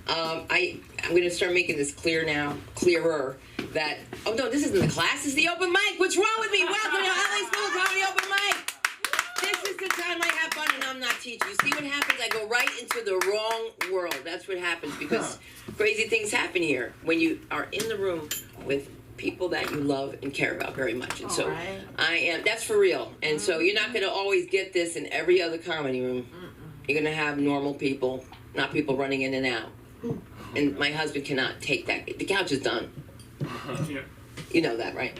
I'm going to start making this clearer, that, oh no, this isn't the class, this is the open mic. What's wrong with me? Welcome to LA School Comedy Open Mic. This is the time I have fun and I'm not teaching. You see what happens? I go right into the wrong world. That's what happens, because crazy things happen here when you are in the room with people that you love and care about very much. And so that's for real. And so you're not going to always get this in every other comedy room. You're going to have normal people, not people running in and out. And my husband cannot take that. The couch is done. You know that, right?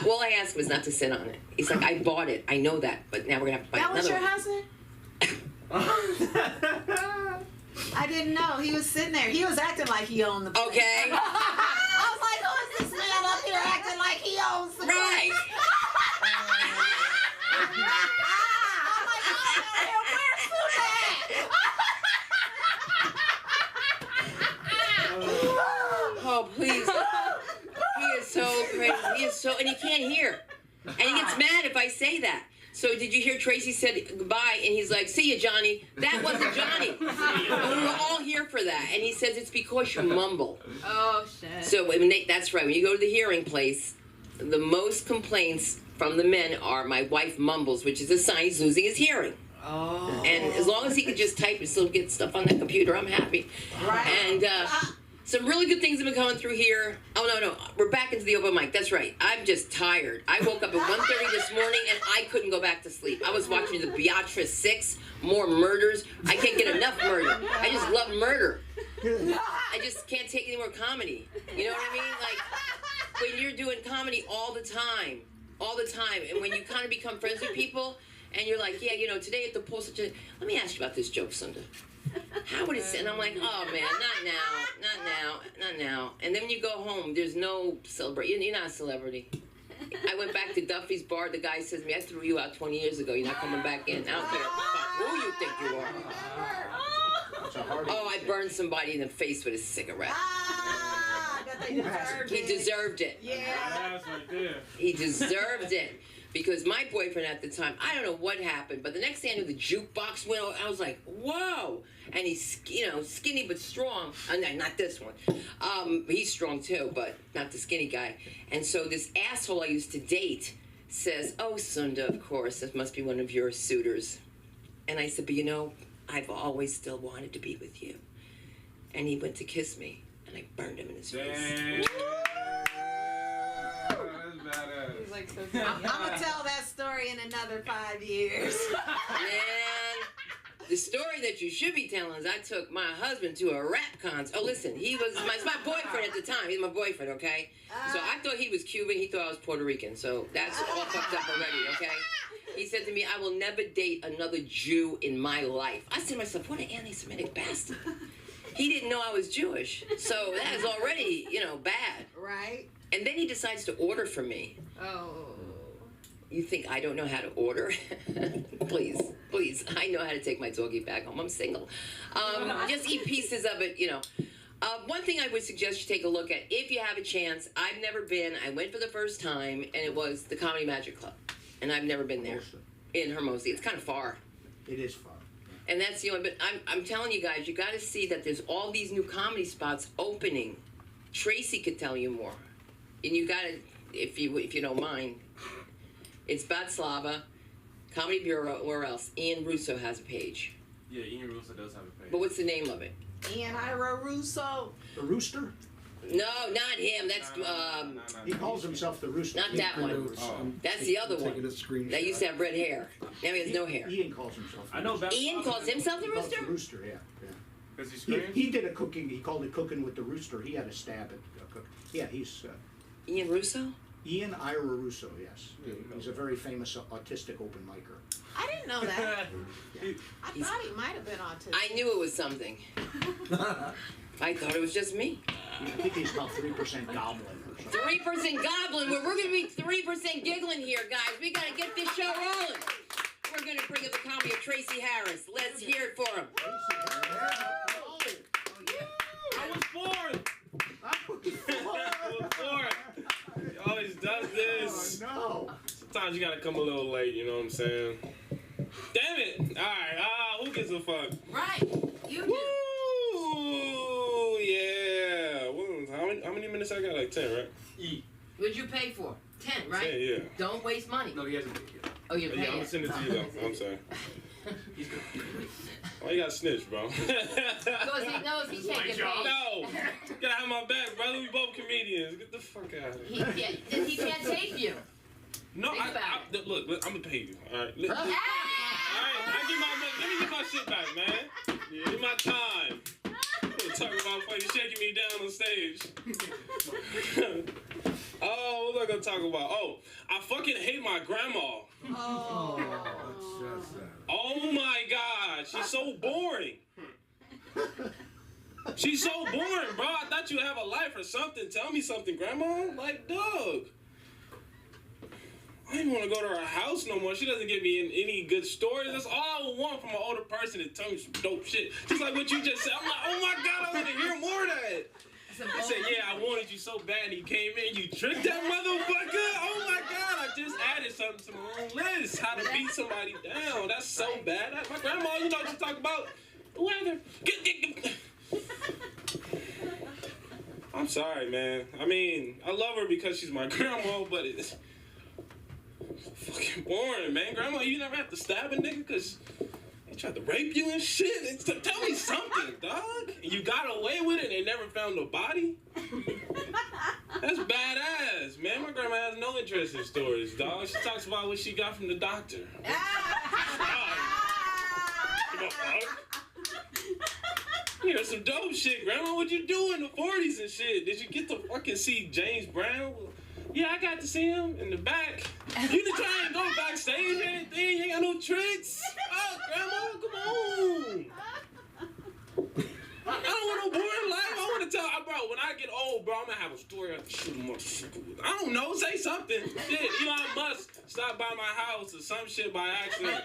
All I asked was not to sit on it. He's like, I bought it. I know that, but now we're going to have to buy another one. That was your husband? I didn't know. He was sitting there. He was acting like he owned the place. Okay. I was like, who is this man up here acting like he owns the place? Right. I'm like, oh, where's Food at? Oh, please. He is so crazy. He is so, and he can't hear. And he gets mad if I say that. So did you hear Tracy said goodbye, and he's like, see ya, Johnny. That wasn't Johnny. We were all here for that. And he says it's because you mumble. Oh, shit. So that's right. When you go to the hearing place, the most complaints from the men are, my wife mumbles, which is a sign he's losing his hearing. Oh. And as long as he can just type and still get stuff on that computer, I'm happy. Right. And some really good things have been coming through here. Oh, no. We're back into the open mic. That's right. I'm just tired. I woke up at 1:30 this morning, and I couldn't go back to sleep. I was watching the Beatrice 6, more murders. I can't get enough murder. I just love murder. I just can't take any more comedy. You know what I mean? Like, when you're doing comedy all the time, and when you kind of become friends with people, and you're like, yeah, today at the pool, let me ask you about this joke, Sunda. How would it sit? And I'm like, oh man, not now. And then when you go home, there's no celebration. You're not a celebrity. I went back to Duffy's bar. The guy says to me, I threw you out 20 years ago. You're not coming back in. I don't care who you think you are. Oh, I burned somebody in the face with a cigarette. He deserved it. Yeah. That's right there. He deserved it. Because my boyfriend at the time, I don't know what happened, but the next day I knew the jukebox went over. I was like, whoa. And he's, skinny but strong. No, not this one. He's strong too, but not the skinny guy. And so this asshole I used to date says, oh, Sunda, of course, this must be one of your suitors. And I said, but I've always still wanted to be with you. And he went to kiss me, and I burned him in his face. I'm going to tell that story in another 5 years. Man, the story that you should be telling is I took my husband to a rap concert. Oh, listen, he was my boyfriend at the time. He's my boyfriend, okay? So I thought he was Cuban. He thought I was Puerto Rican. So that's all fucked up already, okay? He said to me, I will never date another Jew in my life. I said to myself, what an anti-Semitic bastard. He didn't know I was Jewish. So that is already, bad. Right. And then he decides to order for me. Oh. You think I don't know how to order? Please, I know how to take my doggy back home. I'm single. Just eat pieces of it, One thing I would suggest you take a look at, if you have a chance, I've never been. I went for the first time, and it was the Comedy Magic Club. And I've never been there. In Hermosa. It's kind of far. It is far. And that's the only, but I'm telling you guys, you got to see that there's all these new comedy spots opening. Tracy could tell you more. And you got to, if you don't mind, it's Batslava, Comedy Bureau, where else? Ian Russo has a page. Yeah, Ian Russo does have a page. But what's the name of it? Ian Ira Russo. The Rooster? No, not him. That's, He calls himself the Rooster. Not that one. That's the other one. That used to have red hair. Now he has no hair. Ian calls himself the I know Rooster. Ian calls himself the He calls Rooster? the Rooster, yeah. Because he screams? He did a cooking, he called it Cooking with the Rooster. He had a stab at cooking. Yeah, he's... Ian Russo? Ian Ira Russo, yes. He's a very famous autistic open micer. I didn't know that. I thought he might have been autistic. I knew it was something. I thought it was just me. I think he's about 3% goblin or something. 3% goblin. We're going to be 3% giggling here, guys. We got to get this show rolling. We're going to bring up the comedy of Tracy Harris. Let's hear it for him. I was born! I was born! He always does this. Oh, no. Sometimes you gotta come a little late, you know what I'm saying? Damn it! Alright, who gives a fuck? Right. You do. Woo! price? I got like 10, right? What'd you pay for? 10, right? 10, yeah. Don't waste money. No, he hasn't paid yet. Oh, you're Yeah, paying. I'm gonna send it to you though. I'm sorry. He's good. Why you gotta snitch, bro? Because he knows he can't get paid. No! You gotta have my back, brother. We both comedians. Get the fuck out of here. He can't tape you. No, Think about look, I'm gonna pay you. Alright. Alright, Ah! let me get my shit back, man. Give me my time. We're talking about fucking shaking me down on stage. Oh, what was I gonna talk about? Oh, I fucking hate my grandma. Oh my god, she's so boring. She's so boring, bro. I thought you'd have a life or something. Tell me something, grandma. Like, dog. I don't want to go to her house no more. She doesn't give me any good stories. That's all I want from an older person to tell me some dope shit. Just like what you just said. I'm like, oh my god, I want to hear more of that. I said, yeah, I wanted you so bad. And you came in, you tricked that motherfucker. Oh my god, I just added something to my own list. How to beat somebody down. That's so bad. My grandma, you know what you talk about? The weather. I'm sorry, man. I mean, I love her because she's my grandma, but it's fucking boring, man. Grandma, you never have to stab a nigga because he tried to rape you and shit. Tell me something, dog. You got away with it and they never found no body? That's badass, man. My grandma has no interest in stories, dog. She talks about what she got from the doctor. Come on, dog. You know, some dope shit. Grandma, what you do in the 40s and shit? Did you get to fucking see James Brown? Yeah, I got to see him in the back. You didn't try and go backstage or anything? You ain't got no tricks? Oh, Grandma, come on. I don't want no boring life. I want to tell, bro, when I get old, bro, I'm going to have a story I have to shoot a motherfucker with. I don't know. Say something. Shit, Elon Musk stopped by my house or some shit by accident.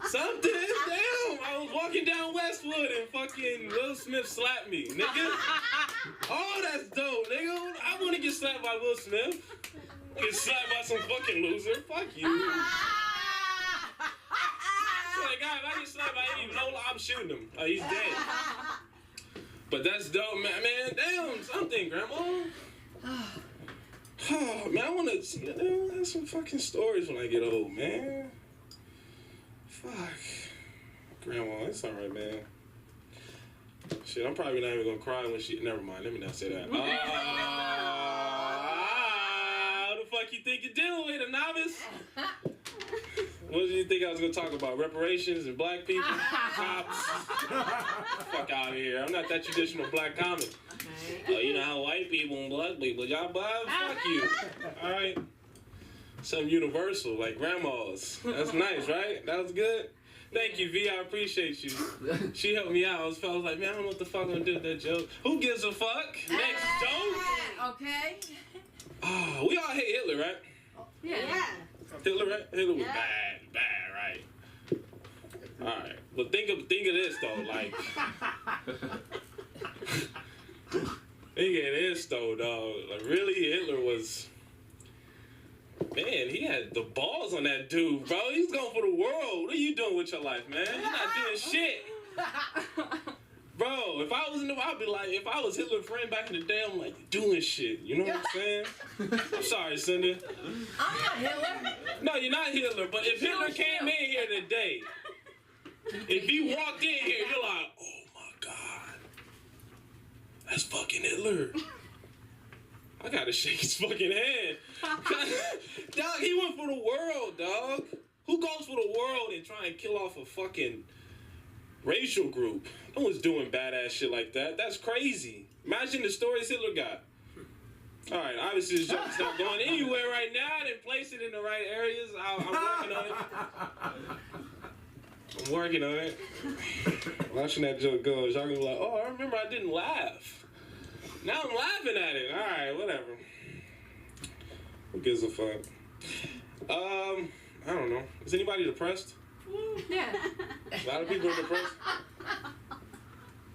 Something. Damn. I was walking down Westwood and fucking Will Smith slapped me, nigga. Oh, that's dope, nigga. I want to get slapped by Will Smith. Get slapped by some fucking loser. Fuck you. Swear to God, if I get slapped by any Lola, I'm shooting him. Oh, he's dead. But that's dope, man. Man, damn, something, Grandma. Oh, man, I want to see have some fucking stories when I get old, man. Fuck. Grandma, it's alright, man. Shit, I'm probably not even gonna cry when she. Never mind, let me not say that. Who the fuck you think you're dealing with, a novice? What did you think I was gonna talk about? Reparations and black people? Cops? Fuck out of here. I'm not that traditional black comic. Oh, you know how white people and black people, y'all bad? Fuck you. Alright. Something universal, like grandmas. That's nice, right? That was good? Thank you, V. I appreciate you. She helped me out. I was like, man, I don't know what the fuck I'm gonna do with that joke. Who gives a fuck? Next joke? Okay. Oh, we all hate Hitler, right? Yeah. Hitler, right? Hitler was bad, right? All right, but think of this though, like, think of this though, dog. Like, really, Hitler was, man, he had the balls on that dude, bro. He's going for the world. What are you doing with your life, man? You're not doing shit. Bro, if I was I'd be like, if I was Hitler's friend back in the day, I'm like, doing shit. You know what I'm saying? I'm sorry, Cindy. I'm not Hitler. No, you're not Hitler, but if Hitler came in here today, if he walked in here, you're like, oh my God, that's fucking Hitler. I gotta shake his fucking hand. Dog, he went for the world, dog. Who goes for the world and try and kill off a fucking racial group? No one's doing badass shit like that. That's crazy. Imagine the stories Hitler got. All right, obviously this joke's not going anywhere right now. I didn't place it in the right areas. I'm working on it. I'm working on it. Watching that joke go, y'all gonna be like, oh, I remember I didn't laugh. Now I'm laughing at it. All right, whatever. Who gives a fuck? I don't know. Is anybody depressed? Yeah. A lot of people are depressed.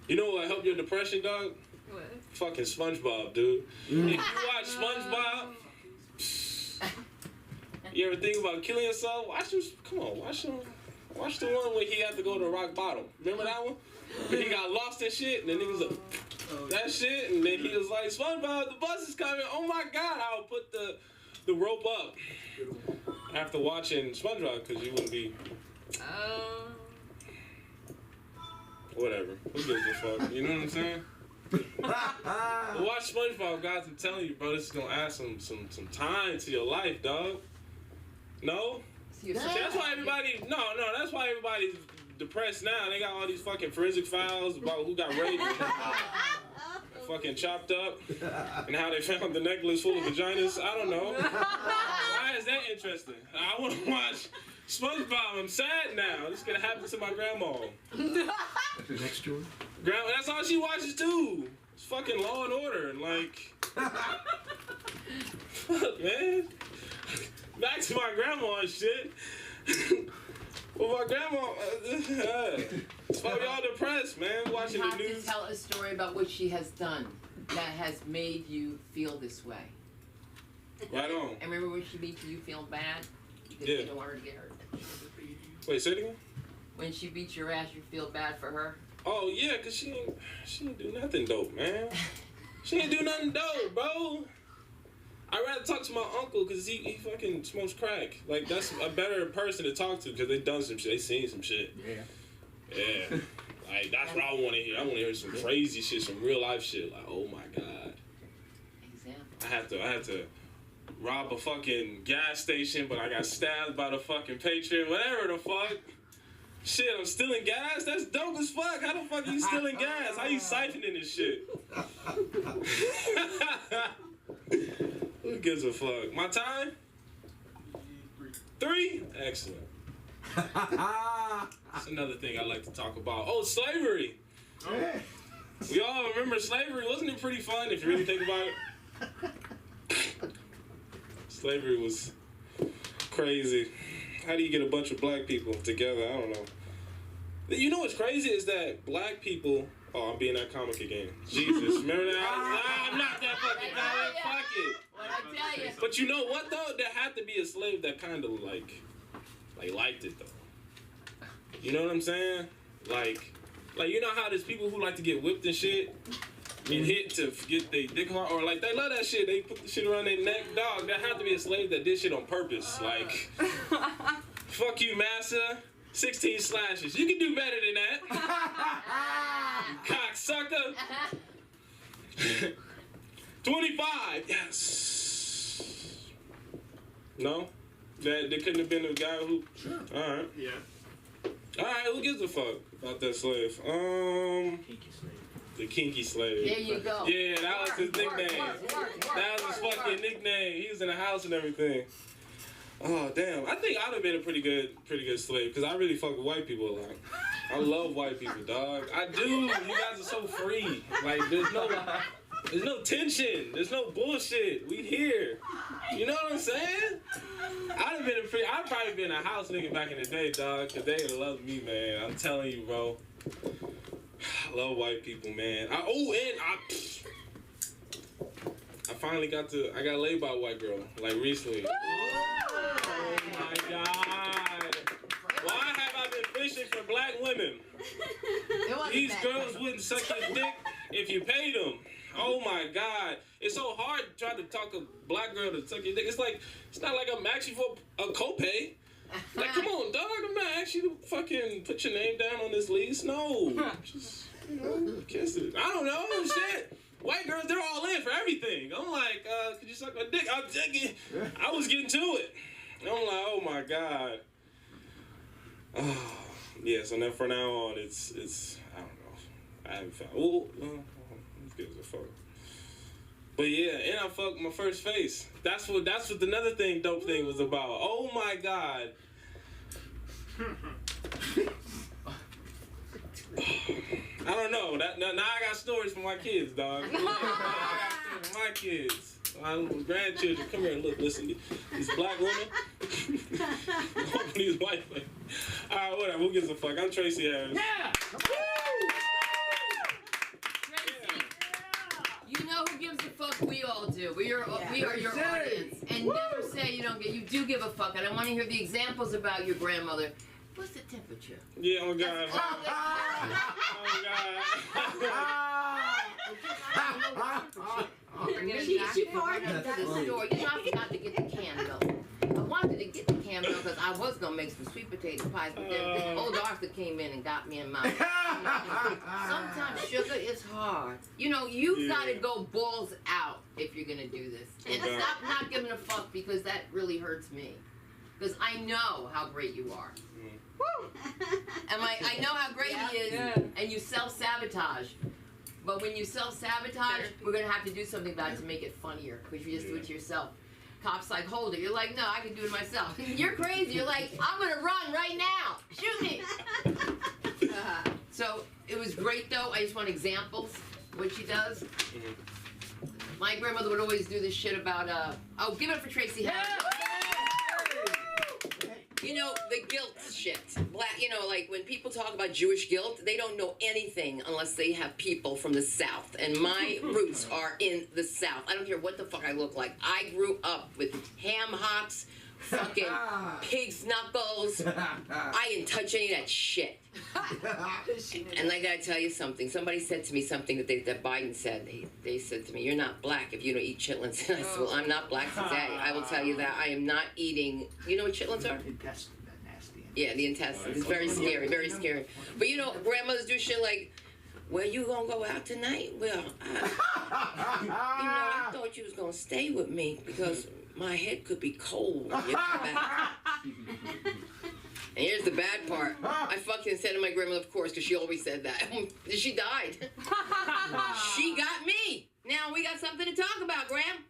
You know what help your depression, dog? What? Fucking SpongeBob, dude. If you watch SpongeBob, you ever think about killing yourself? Watch him. Come on, watch him. Watch the one where he had to go to rock bottom. Remember that one? Where he got lost and shit, and the niggas like, that shit, and then he was like, SpongeBob, the bus is coming. Oh my God, I'll put the rope up after watching SpongeBob because you wouldn't be. Whatever. Who gives a fuck? You know what I'm saying? But watch SpongeBob, guys. I'm telling you, bro, this is gonna add some time to your life, dog. No? That's why everybody. No. That's why everybody's depressed now. They got all these fucking forensic files about who got raped, and fucking chopped up, and how they found the necklace full of vaginas. I don't know. Why is that interesting? I want to watch SpongeBob. I'm sad now. This is gonna happen to my grandma. The next one. Grandma, that's all she watches too. It's fucking Law and Order, and like, fuck, man. Back to my grandma and shit. Well, my grandma, it's why y'all depressed, man. Watching You the have news. to tell a story about what she has done that has made you feel this way. Right on. And remember when she beat you, you feel bad? Because Yeah. you don't want her to get hurt. Wait, say it again. When she beats your ass, you feel bad for her? Oh yeah, cause she ain't do nothing dope, man. She ain't do nothing dope, bro. I'd rather talk to my uncle because he fucking smokes crack. Like, that's a better person to talk to because they done some shit. They seen some shit. Yeah. Like, that's what I want to hear. I want to hear some crazy shit, some real life shit. Like, oh my God. Example. I had to rob a fucking gas station, but I got stabbed by the fucking patron. Whatever the fuck. Shit, I'm stealing gas? That's dope as fuck. How the fuck are you stealing gas? How you siphoning this shit? Who gives a fuck? My time? 3? Excellent. That's another thing I like to talk about. Oh, slavery. We all remember slavery. Wasn't it pretty fun if you really think about it? Slavery was crazy. How do you get a bunch of black people together? I don't know. You know what's crazy is that black people... Oh, I'm being that comic again. Jesus. Remember that? I'm not that fucking comic. Fuck it. What I tell you? But you know what, though? There had to be a slave that kind of, like liked it, though. You know what I'm saying? Like, you know how there's people who like to get whipped and shit and hit to get their dick hard? Or, like, they love that shit. They put the shit around their neck. Dog, there had to be a slave that did shit on purpose. Like, fuck you, massa. 16 slashes. You can do better than that. You cocksucker. 25. Yes. No? There couldn't have been a guy who... Sure. Alright. Yeah. Alright, who gives a fuck about that slave? The kinky slave. There you go. Yeah, that was his nickname. That was his fucking nickname. He was in the house and everything. Oh damn! I think I'd have been a pretty good slave because I really fuck with white people a lot. I love white people, dog. I do. You guys are so free. Like there's no tension. There's no bullshit. We here. You know what I'm saying? I'd probably been a house nigga back in the day, dog, because they love me, man. I'm telling you, bro. I love white people, man. I finally got laid by a white girl, like recently. Oh my God. Why have I been fishing for black women? These girls wouldn't suck your dick if you paid them. Oh my God. It's so hard to try to talk a black girl to suck your dick. It's not like I'm asking for a copay. Like, come on, dog. I'm not asking you to fucking put your name down on this lease. No. Just, kiss it. I don't know. Shit. White girls, they're all in for everything. I'm like, could you suck my dick? I was getting to it. I'm like, oh my God. Oh, yeah, so now from now on, it's I don't know. I haven't found, who gives a fuck? But yeah, and I fucked my first face. That's what another thing, dope thing was about. Oh my God. I don't know. Now I got stories for my kids, dog. Now I got stories for my kids. My grandchildren, come here and look, listen. These black women. These white women. Alright, whatever. Who gives a fuck? I'm Tracy Harris. Yeah! Tracy, you know who gives a fuck? We all do. We are your audience. And never say you don't you do give a fuck. And I want to hear the examples about your grandmother. What's the temperature? Yeah, oh God. Oh God. She farted. To the store. You know, I forgot to get the canned milk. I wanted to get the canned milk because I was gonna make some sweet potato pies, but then old Arthur came in and got me in my. Sometimes sugar is hard. You know, you've got to go balls out if you're gonna do this, and stop not giving a fuck because that really hurts me. Because I know how great you are. Woo! And I know how great he is, and you self-sabotage. But when you self-sabotage, we're going to have to do something about it to make it funnier, because you just do it to yourself. Cops like, hold it. You're like, no, I can do it myself. You're crazy. You're like, I'm going to run right now. Shoot me. So it was great, though. I just want examples, what she does. My grandmother would always do this shit about, oh, give it up for Tracy Harris. You know, the guilt shit. You know, like when people talk about Jewish guilt, they don't know anything unless they have people from the South. And my roots are in the South. I don't care what the fuck I look like. I grew up with ham hocks, fucking pig's knuckles. I didn't touch any of that shit. And I gotta tell you something. Somebody said to me something that Biden said. They said to me, "You're not black if you don't eat chitlins." And I said, "Well, I'm not black today. I will tell you that. I am not eating." You know what chitlins are? Intestine, that nasty. Yeah, the intestines. It's very scary, very scary. But you know, grandmothers do shit like, "Well, you gonna go out tonight?" Well, I thought you was gonna stay with me because my head could be cold when you come back. And here's the bad part. I fucking said to my grandmother, of course, because she always said that. She died. She got me. Now we got something to talk about, Graham.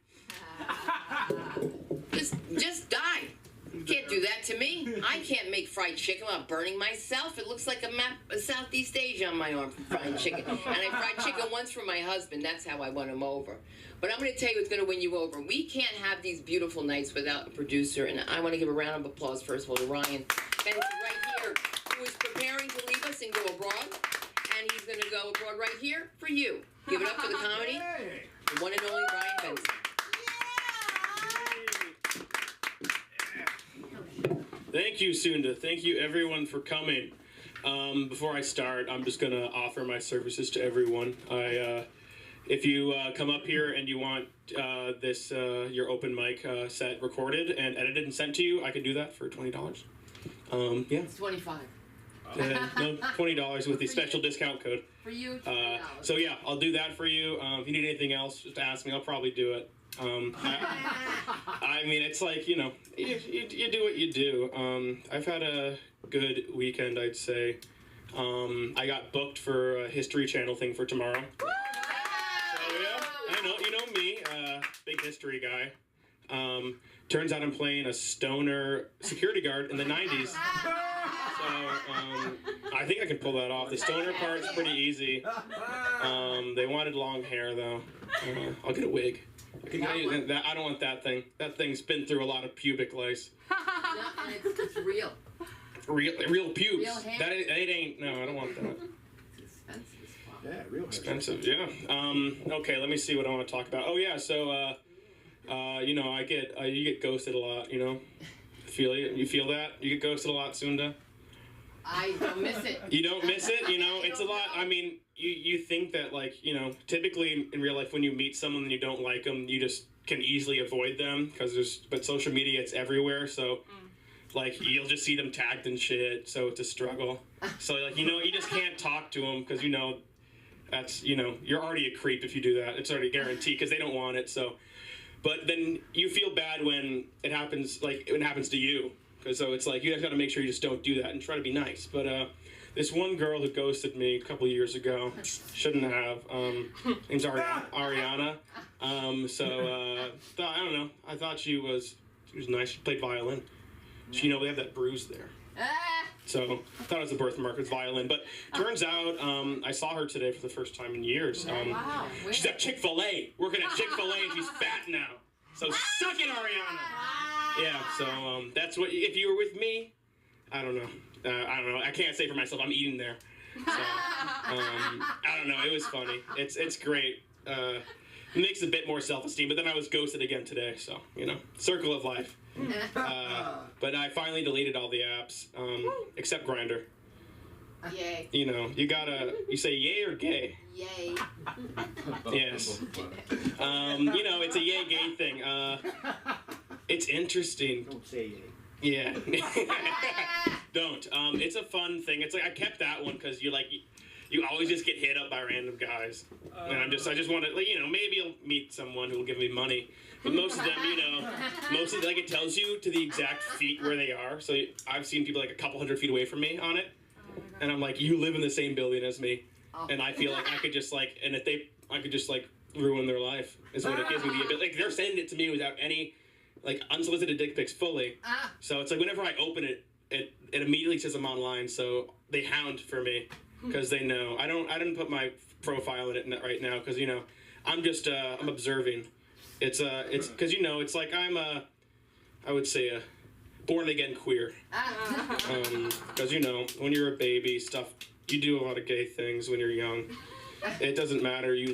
Just die. You can't do that to me. I can't make fried chicken without burning myself. It looks like a map of Southeast Asia on my arm from frying chicken. And I fried chicken once for my husband. That's how I won him over. But I'm going to tell you what's going to win you over. We can't have these beautiful nights without a producer. And I want to give a round of applause, first of all, to Ryan Benson right here, who is preparing to leave us and go abroad. And he's going to go abroad right here for you. Give it up for the comedy. The one and only Ryan Benson. Thank you, Sunda. Thank you, everyone, for coming. Before I start, I'm just going to offer my services to everyone. If you come up here and you want your open mic set recorded and edited and sent to you, I can do that for $20. Yeah. It's 25. No, $20 with the special discount code. For you, $20. So yeah, I'll do that for you. If you need anything else, just ask me. I'll probably do it. I mean, it's like, you know, you do what you do. I've had a good weekend, I'd say. I got booked for a History Channel thing for tomorrow. So yeah, I know, you know me, big history guy. Turns out I'm playing a stoner security guard in the 90s. So I think I can pull that off. The stoner part's pretty easy. They wanted long hair though. I'll get a wig. I don't want that thing. That thing's been through a lot of pubic lice. And it's real. Real pubes. Real hair? It ain't. No, I don't want that. It's expensive as fuck. Yeah, real Expensive, yeah. Okay, let me see what I want to talk about. Oh yeah, so you know, you get ghosted a lot. You know, you feel that? You get ghosted a lot, Sunda? I don't miss it. You don't miss it? You know, it's a lot. I mean, you think that, like, you know, typically in real life when you meet someone and you don't like them, you just can easily avoid them but social media, it's everywhere, so like you'll just see them tagged and shit, so it's a struggle. So like, you know, you just can't talk to them because, you know, that's, you know, you're already a creep if you do that. It's already guaranteed because they don't want it. So, but then you feel bad when it happens, like when it happens to you. So it's like, you guys got to make sure you just don't do that and try to be nice. But this one girl who ghosted me a couple years ago, shouldn't have, name's Ariana. I don't know. I thought she was nice. She played violin. You know, they have that bruise there. So I thought it was a birthmark. It's violin. But turns out I saw her today for the first time in years. Wow. She's at Chick-fil-A, working at Chick-fil-A, and she's fat now. So suck it, Ariana. Yeah, so that's what, if you were with me, I don't know. I can't say for myself, I'm eating there. So, I don't know, it was funny. It's great. It makes a bit more self-esteem, but then I was ghosted again today, so, you know, circle of life. But I finally deleted all the apps, except Grindr. Yay. You know, you say yay or gay? Yay. Yeah, Yes. You know, it's a yay gay thing. It's interesting. Don't say yay. Yeah. Don't. It's a fun thing. It's like I kept that one because you always just get hit up by random guys, and I just want to, you know, maybe I'll meet someone who will give me money. But most of them, you know, like it tells you to the exact feet where they are. So I've seen people like a couple hundred feet away from me on it, and I'm like, you live in the same building as me, and I feel like I could just like, and if I could just like ruin their life is what it gives me the ability. Like they're sending it to me without any like unsolicited dick pics fully. So it's like whenever I open it, it immediately says I'm online. So they hound for me because they know I didn't put my profile in it right now because, you know, I'm just I'm observing. It's because, you know, it's like I would say a born again queer. Because, you know, when you're a baby, you do a lot of gay things when you're young. It doesn't matter. You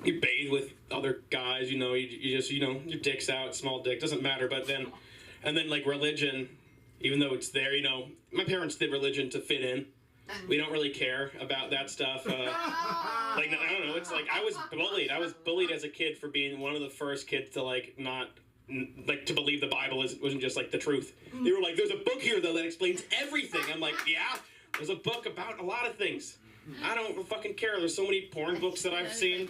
bathe with other guys, you know, you just, you know, your dick's out, small dick, doesn't matter. But then, and then like religion, even though it's there, you know, my parents did religion to fit in. We don't really care about that stuff. Like, I don't know, it's like I was bullied as a kid for being one of the first kids to like to believe the Bible wasn't just like the truth. They were like, there's a book here though that explains everything. I'm like, yeah, there's a book about a lot of things. I don't fucking care. There's so many porn books that I've seen.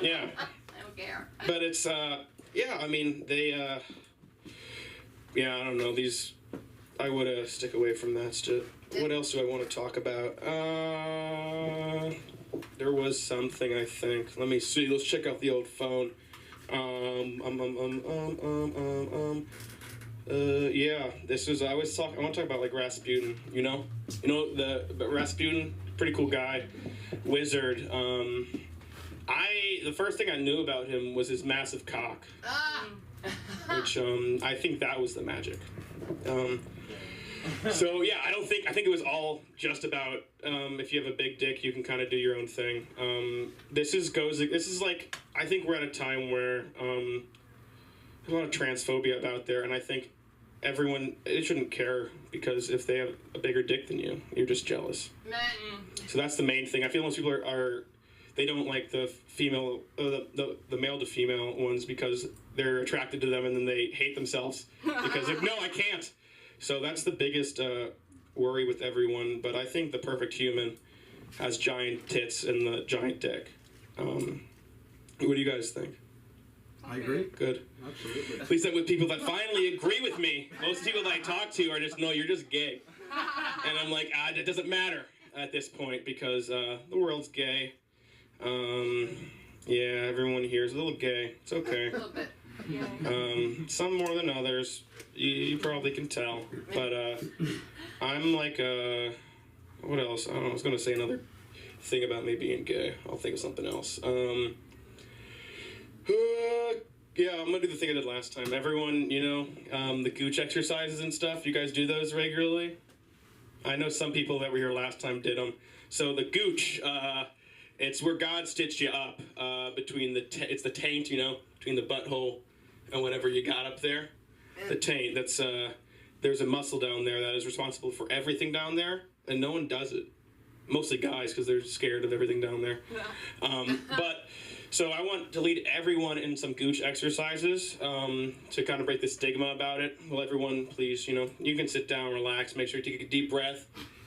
Yeah. I don't care. But it's, yeah, I mean, they, yeah, I don't know. I would stick away from that stuff. What else do I want to talk about? There was something, I think. Let me see. Let's check out the old phone. Yeah, I want to talk about like Rasputin, you know? You know, the Rasputin, pretty cool guy, wizard. The first thing I knew about him was his massive cock, which, I think that was the magic. So yeah, I think it was all just about, if you have a big dick, you can kind of do your own thing. This is like, I think we're at a time where, there's a lot of transphobia out there, and I think it shouldn't care, because if they have a bigger dick than you, you're just jealous. So that's the main thing. I feel most people they don't like the female, the male to female ones because they're attracted to them and then they hate themselves because they're, no, I can't. So that's the biggest worry with everyone, but I think the perfect human has giant tits and the giant dick. What do you guys think? I agree. Good. Absolutely. At least I'm with people that finally agree with me. Most people that I talk to are just, no, you're just gay. And I'm like, it doesn't matter at this point because the world's gay. Yeah, everyone here is a little gay. It's okay. A little bit. Some more than others. You probably can tell. But I'm like, what else? I don't know. I was going to say another thing about me being gay. I'll think of something else. Yeah, I'm going to do the thing I did last time. Everyone, you know, the gooch exercises and stuff. You guys do those regularly? I know some people that were here last time did them. So the gooch, it's where God stitched you up between it's the taint, you know, between the butthole and whatever you got up there. The taint, that's, there's a muscle down there that is responsible for everything down there, and no one does it. Mostly guys, because they're scared of everything down there. But, so I want to lead everyone in some gooch exercises to kind of break the stigma about it. Will everyone please, you know, you can sit down, relax, make sure you take a deep breath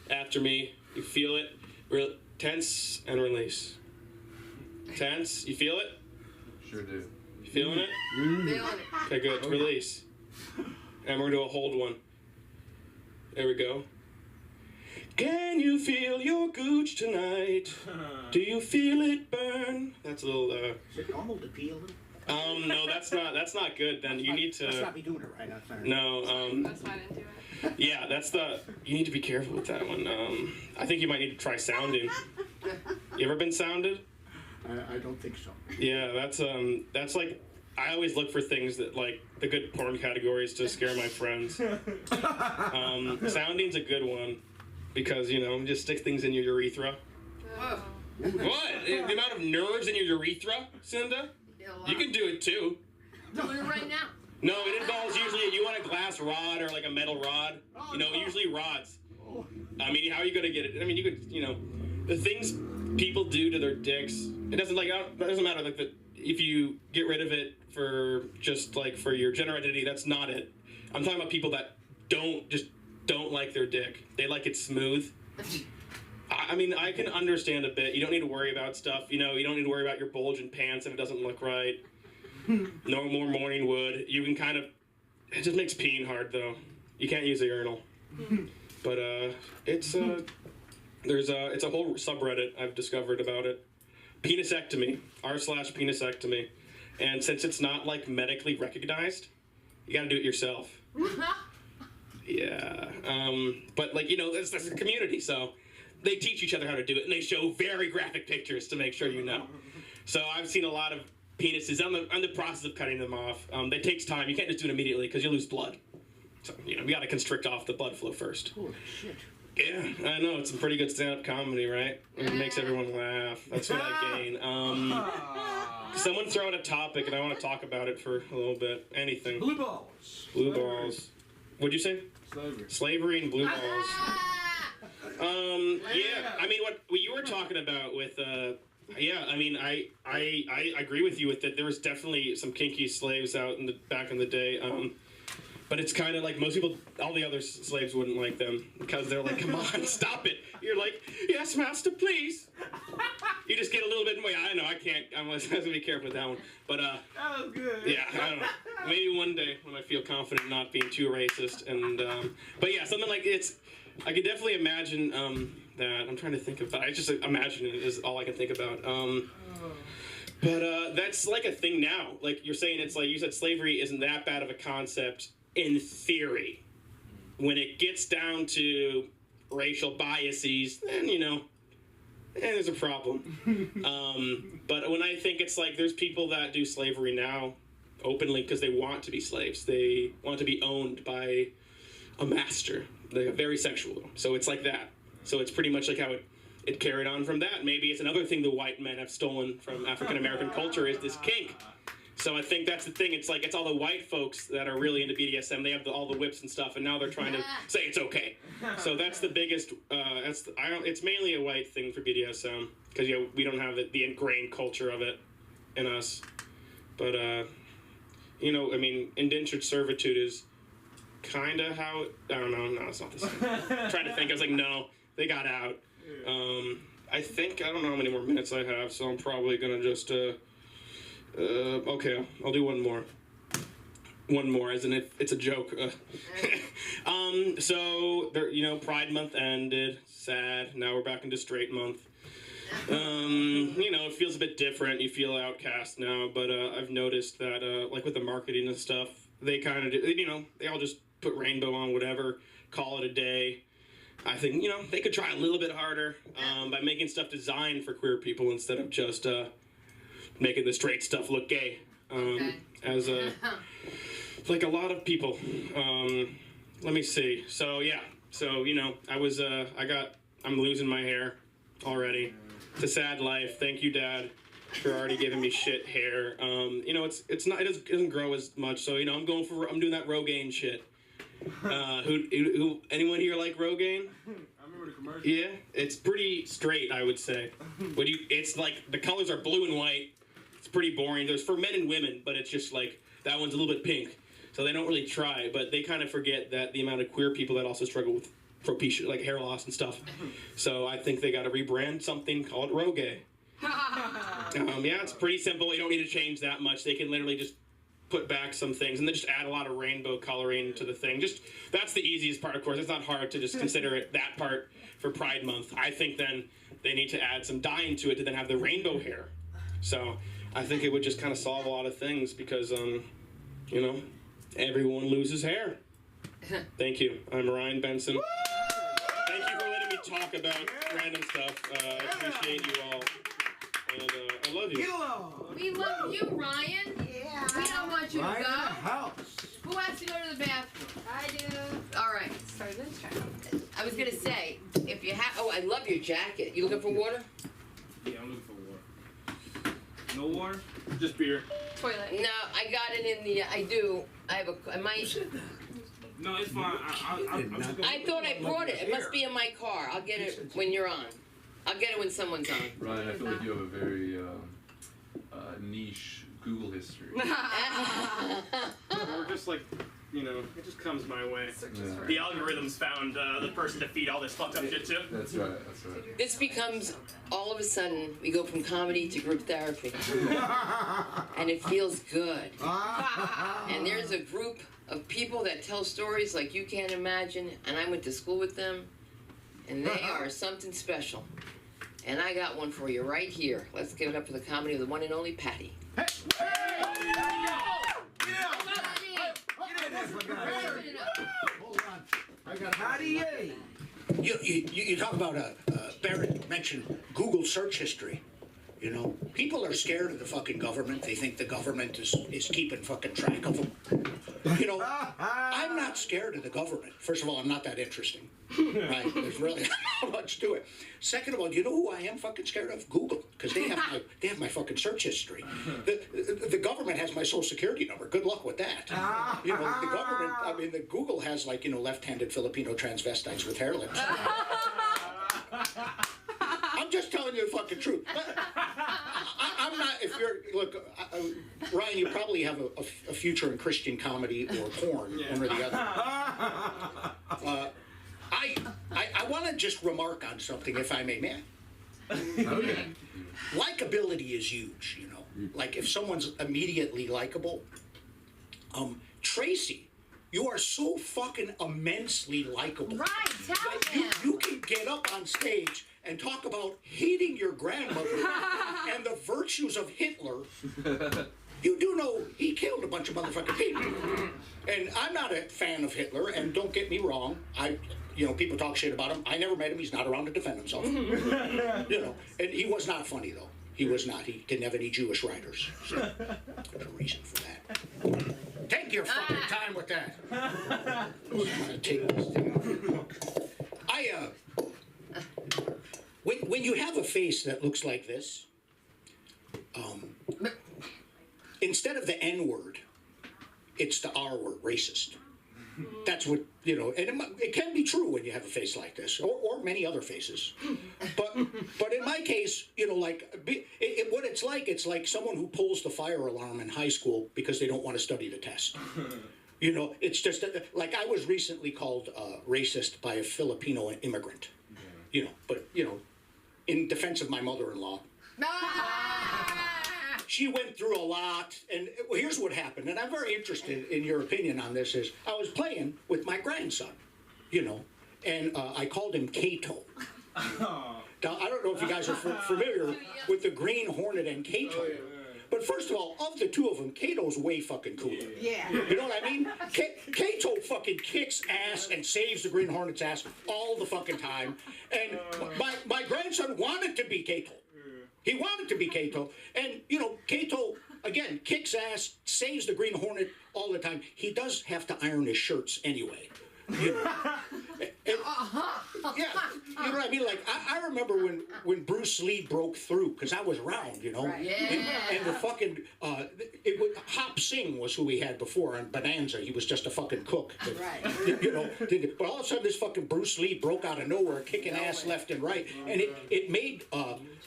after me. You feel it. Tense and release. Tense. You feel it? Sure do. You feeling it? Feeling it. Okay, good. Release. And we're going to do a hold one. There we go. Can you feel your gooch tonight? Do you feel it burn? That's a little, Is it normal to peel them? no, that's not good. Then you need That's to, not me doing it right. That's not no, That's why I didn't do it. yeah, you need to be careful with that one. I think you might need to try sounding. You ever been sounded? I don't think so. Yeah, that's like, I always look for things that, like, the good porn categories to scare my friends. Sounding's a good one, because, you know, just stick things in your urethra. Whoa. What? The amount of nerves in your urethra, Cinda? You can do it, too. Doing it right now. No, it involves usually, you want a glass rod or, like, a metal rod. You know, usually rods. I mean, how are you going to get it? I mean, you could, you know, the things people do to their dicks, it doesn't it doesn't matter like if you get rid of it for just like for your gender identity, that's not it. I'm talking about people that don't like their dick. They like it smooth. I mean, I can understand a bit. You don't need to worry about stuff. You know, you don't need to worry about your bulge in pants if it doesn't look right. No more morning wood. You can kind of. It just makes peeing hard though. You can't use a urinal. But it's it's a whole subreddit I've discovered about it. Penisectomy, r/penisectomy, and since it's not like medically recognized, you got to do it yourself. Yeah, but like there's a community, so they teach each other how to do it, and they show very graphic pictures to make sure you know. So I've seen a lot of penises. I'm the process of cutting them off. That takes time. You can't just do it immediately because you lose blood. So we got to constrict off the blood flow first. Holy shit. Yeah, I know. It's some pretty good stand-up comedy, right? It makes everyone laugh. That's what I gain. Someone throw out a topic, and I want to talk about it for a little bit. Anything. Blue balls. Blue balls. What'd you say? Slavery. Slavery and blue balls. Yeah. I mean, what you were talking about with, yeah. I mean, I agree with you with that. There was definitely some kinky slaves out back in the day. But it's kind of like most people, all the other slaves wouldn't like them because they're like, come on, stop it. You're like, yes, master, please. You just get a little bit more. I know, I can't. I was going to be careful with that one. But, That was good. yeah, I don't know. Maybe one day when I feel confident not being too racist. And, but yeah, something like I could definitely imagine that. I'm trying to think of that. I just imagine it is all I can think about. But that's like a thing now. Like you're saying, it's like you said, slavery isn't that bad of a concept. In theory, when it gets down to racial biases, then there's a problem. But when I think it's like there's people that do slavery now openly because they want to be slaves, they want to be owned by a master. They're very sexual, so it's like that. So it's pretty much like how it carried on from that. Maybe it's another thing the white men have stolen from African American culture is this kink. So I think that's the thing. It's like it's all the white folks that are really into BDSM. They have all the whips and stuff, and now they're trying to say it's okay. So that's the biggest. It's mainly a white thing for BDSM because we don't have the ingrained culture of it in us. But I mean, indentured servitude is kind of how. I don't know. No, it's not the same. I'm trying to think. I was like, no, they got out. I think I don't know how many more minutes I have, so I'm probably gonna just. Okay, I'll do one more. One more, as in it's a joke. So there, Pride Month ended. Sad. Now we're back into Straight Month. It feels a bit different. You feel outcast now, but I've noticed that, like with the marketing and stuff, they kind of do. They all just put rainbow on whatever, call it a day. I think they could try a little bit harder by making stuff designed for queer people instead of just. Making the straight stuff look gay, as like a lot of people. Let me see. So yeah. So I'm losing my hair already. It's a sad life. Thank you, Dad, for already giving me shit hair. It doesn't grow as much. So I'm doing that Rogaine shit. Who anyone here like Rogaine? I remember the commercial. Yeah, it's pretty straight, I would say. It's like the colors are blue and white. It's pretty boring. There's for men and women, but it's just like that one's a little bit pink. So they don't really try, but they kind of forget that the amount of queer people that also struggle with alopecia, like hair loss and stuff. So I think they got to rebrand something, call it Rogaine. Yeah, it's pretty simple. You don't need to change that much. They can literally just put back some things and then just add a lot of rainbow coloring to the thing. That's the easiest part, of course. It's not hard to just consider it that part for Pride Month. I think then they need to add some dye into it to then have the rainbow hair. So I think it would just kind of solve a lot of things because, everyone loses hair. Thank you. I'm Ryan Benson. Thank you for letting me talk about random stuff. I appreciate you all. And I love you. We love you, Ryan. Yeah. We don't want you to Right in the go. house. Who has to go to the bathroom? I do. All right. Start this time. I was gonna say, if you have, I love your jacket. You looking for water? Yeah, I'm looking for water. No water? Just beer. Toilet. No, I got it in the. I do. I might. No, it's fine. I thought I brought it. It must be in my car. I'll get it when you're on. I'll get it when someone's on. Ryan, I feel like you have a very niche Google history. Or just like, you know, it just comes my way. Yeah. The algorithms found the person to feed all this fucked up shit to. That's right. That's right. This becomes, all of a sudden, we go from comedy to group therapy. And it feels good. And there's a group of people that tell stories like you can't imagine, and I went to school with them, and they are something special. And I got one for you right here. Let's give it up for the comedy of the one and only Patty. Hold on. I got Patty. You talk about Barrett mentioned Google search history. You know, people are scared of the fucking government. They think the government is keeping fucking track of them. You know, I'm not scared of the government. First of all, I'm not that interesting. Right? There's really not much to it. Second of all, you know who I am fucking scared of? Google, because they have my fucking search history. The government has my social security number. Good luck with that. You know, the government. I mean, the Google has like, you know, left-handed Filipino transvestites with hair lips. I'm just telling you the fucking truth. I'm not. If you're look, Ryan, you probably have a future in Christian comedy or porn, one or the other. I want to just remark on something, if I may, man. Likability is huge, you know. Like if someone's immediately likable. Tracy, you are so fucking immensely likable. Right, tell You him. you can get up on stage and talk about hating your grandmother and the virtues of Hitler. You do know he killed a bunch of motherfucking people. And I'm not a fan of Hitler, and don't get me wrong, you know, people talk shit about him. I never met him. He's not around to defend himself. You know, and he was not funny, though. He was not. He didn't have any Jewish writers. So there's a reason for that. Take your fucking time with that. I'm gonna take this thing off your hook. When you have a face that looks like this, instead of the N word, it's the R word, racist. That's what, you know, and it can be true when you have a face like this, or many other faces. But in my case, you know, like, what it's like someone who pulls the fire alarm in high school because they don't want to study the test. You know, it's just, like I was recently called racist by a Filipino immigrant. You know, but, you know, in defense of my mother-in-law. She went through a lot, and here's what happened, and I'm very interested in your opinion on this, is I was playing with my grandson, you know, and I called him Kato. Now, I don't know if you guys are familiar with the Green Hornet and Kato. But first of all, of the two of them, Kato's way fucking cooler. Yeah. You know what I mean? Kato fucking kicks ass and saves the Green Hornet's ass all the fucking time. And my grandson wanted to be Kato. He wanted to be Kato. And, you know, Kato, again, kicks ass, saves the Green Hornet all the time. He does have to iron his shirts anyway. You know? Yeah, you know what I mean? Like, I remember when Bruce Lee broke through, because I was around, you know? Right. And the fucking, Hop Singh was who he had before on Bonanza. He was just a fucking cook. Right. You know, but all of a sudden this fucking Bruce Lee broke out of nowhere, kicking ass left and right. And it made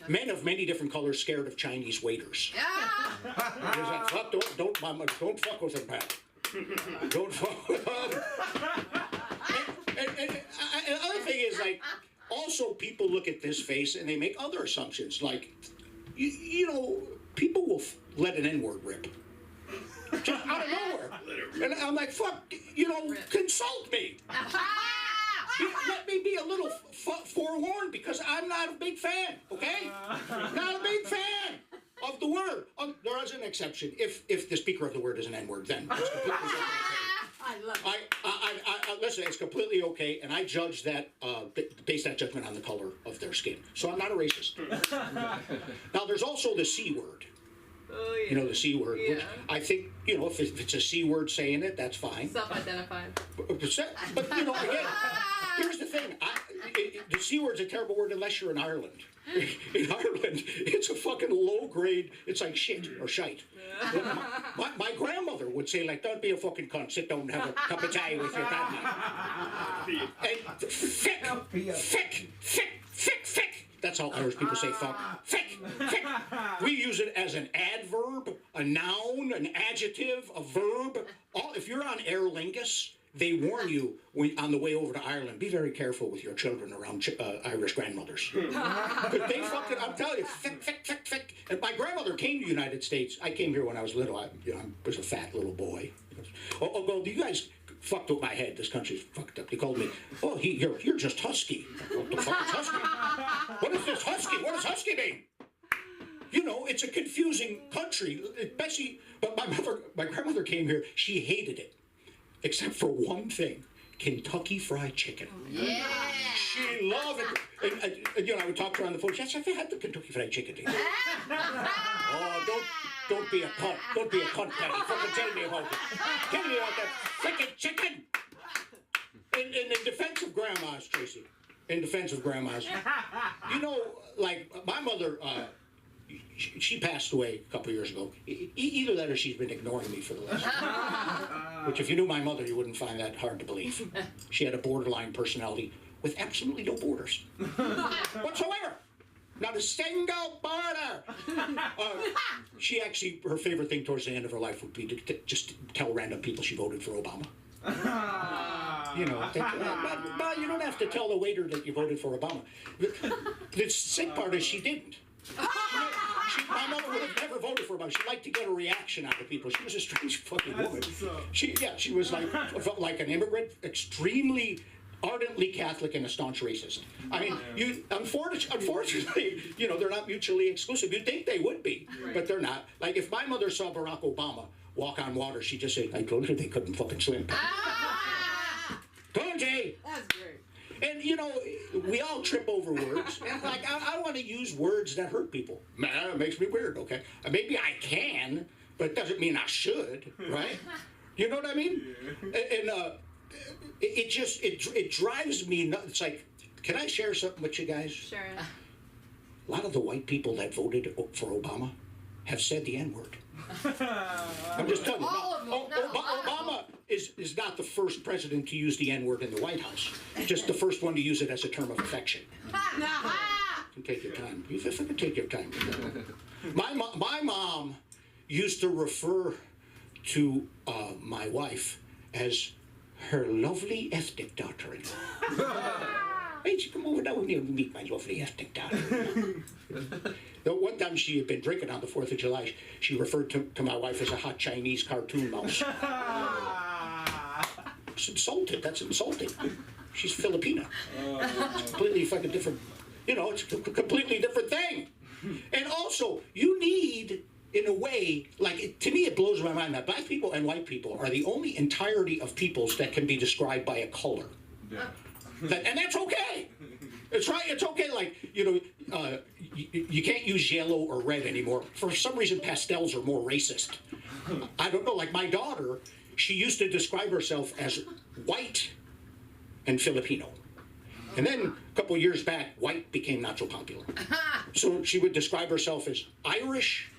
men of many different colors scared of Chinese waiters. It was like, fuck, don't fuck with him, Pat. Don't fuck with him. And the other thing is, like, also people look at this face and they make other assumptions. Like, you know, people will let an N-word rip. Just out of nowhere. And I'm like, fuck, you know, consult me. Let me be a little forewarned, because I'm not a big fan, okay? Not a big fan of the word. There is an exception. If the speaker of the word is an N-word, then it's completely okay. I love it. Listen, it's completely okay, and I judge that, base that judgment on the color of their skin. So I'm not a racist. Now, there's also the C word. Oh, yeah. You know, the C word, Yeah. which I think, you know, if it's a C word saying it, that's fine. Self-identified. But you know, again, here's the thing. The C word's a terrible word unless you're in Ireland. In Ireland, it's a fucking low grade, it's like shit or shite. My grandmother would say, like, don't be a fucking cunt, sit down and have a cup of tea with your daddy. And fick. That's how Irish people say fuck. Fick, fick. We use it as an adverb, a noun, an adjective, a verb. If you're on Aer Lingus, they warn you when on the way over to Ireland, be very careful with your children around Irish grandmothers. Because they fucking, I'm telling you, fick, fick, fick, fick. And my grandmother came to the United States. I came here when I was little. I was a fat little boy. Well, you guys fucked up my head. This country's fucked up. They called me, you're just husky. What the fuck is husky? What is this husky? What does husky mean? You know, it's a confusing country. Especially, but my grandmother came here. She hated it. Except for one thing, Kentucky Fried Chicken. Yeah. She loved it. And I would talk to her on the phone. She said, "Have you had the Kentucky Fried Chicken?" Oh, don't be a cunt. Don't be a cunt, Patty. Fucking tell me about it. Tell me about that frickin' chicken. In defense of grandmas, Tracy. In defense of grandmas. You know, like my mother. She passed away a couple of years ago. Either that or she's been ignoring me for the last. Which, if you knew my mother, you wouldn't find that hard to believe. She had a borderline personality with absolutely no borders whatsoever. Not a single border. She actually, her favorite thing towards the end of her life would be to just tell random people she voted for Obama. You know, but you don't have to tell the waiter that you voted for Obama. The sick part is she didn't. My mother would have never voted for Obama. She liked to get a reaction out of people. She was a strange fucking woman. She was like an immigrant, extremely ardently Catholic and a staunch racist. I mean, unfortunately, they're not mutually exclusive. You'd think they would be, but they're not. Like, if my mother saw Barack Obama walk on water, she'd just say, "I told you they couldn't fucking swim." Told you. That's great. And, we all trip over words. And, like, I want to use words that hurt people. Man, it makes me weird, okay? Maybe I can, but it doesn't mean I should, right? You know what I mean? And it drives me nuts. It's like, can I share something with you guys? Sure. A lot of the white people that voted for Obama have said the N-word. I'm just telling you. All of them. Obama is not the first president to use the N-word in the White House. Just the first one to use it as a term of affection. You can take your time. You can take your time. My mom used to refer to my wife as her lovely ethnic daughter-in-law. Hey, she come over now with me and meet my lovely ethnic daughter. One time she had been drinking on the 4th of July. She referred to my wife as a hot Chinese cartoon mouse. It's insulted. That's insulting. She's Filipina. It's completely fucking different. It's a completely different thing. And also, you need, in a way, to me it blows my mind that black people and white people are the only entirety of peoples that can be described by a color. Yeah. And that's okay. It's right. It's okay. Like, you can't use yellow or red anymore. For some reason, pastels are more racist. I don't know. Like my daughter, she used to describe herself as white and Filipino. And then a couple of years back, white became not so popular. So she would describe herself as Irish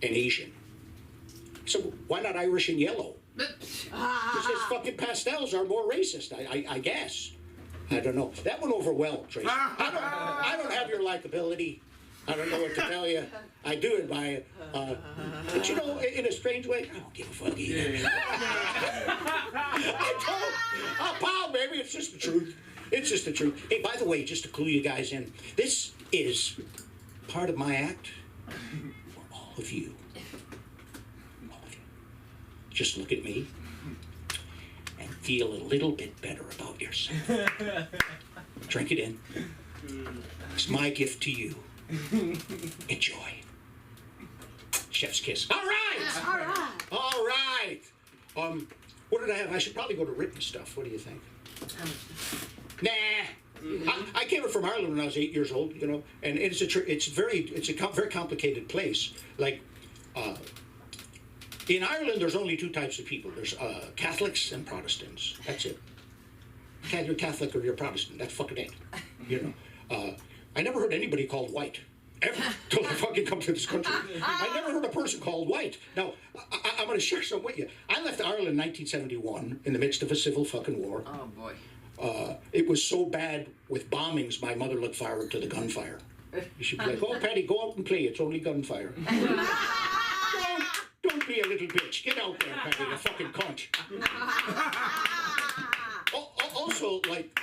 and Asian. So why not Irish and yellow? Because his fucking pastels are more racist, I guess. I don't know. That went over well, Tracy. I don't have your likability. I don't know what to tell you. I do admire it. But in a strange way, I don't give a fuck either. Pal, baby, it's just the truth. It's just the truth. Hey, by the way, just to clue you guys in, this is part of my act for all of you. Just look at me and feel a little bit better about yourself. Drink it in. It's my gift to you. Enjoy. Chef's kiss. All right. All right. What did I have? I should probably go to written stuff. What do you think? Nah. I came from Ireland when I was 8 years old, and it's a very complicated place. Like, in Ireland, there's only two types of people. There's Catholics and Protestants. That's it. You're Catholic or you're Protestant. That's fucking it. I never heard anybody called white. Ever. Till I fucking come to this country. I never heard a person called white. Now, I'm going to share some with you. I left Ireland in 1971 in the midst of a civil fucking war. Oh, boy. it was so bad with bombings, my mother looked forward to the gunfire. She'd be like, "Oh, Patty, go out and play. It's only gunfire." Don't be a little bitch. Get out there, Patty, you fucking cunt. Also, like,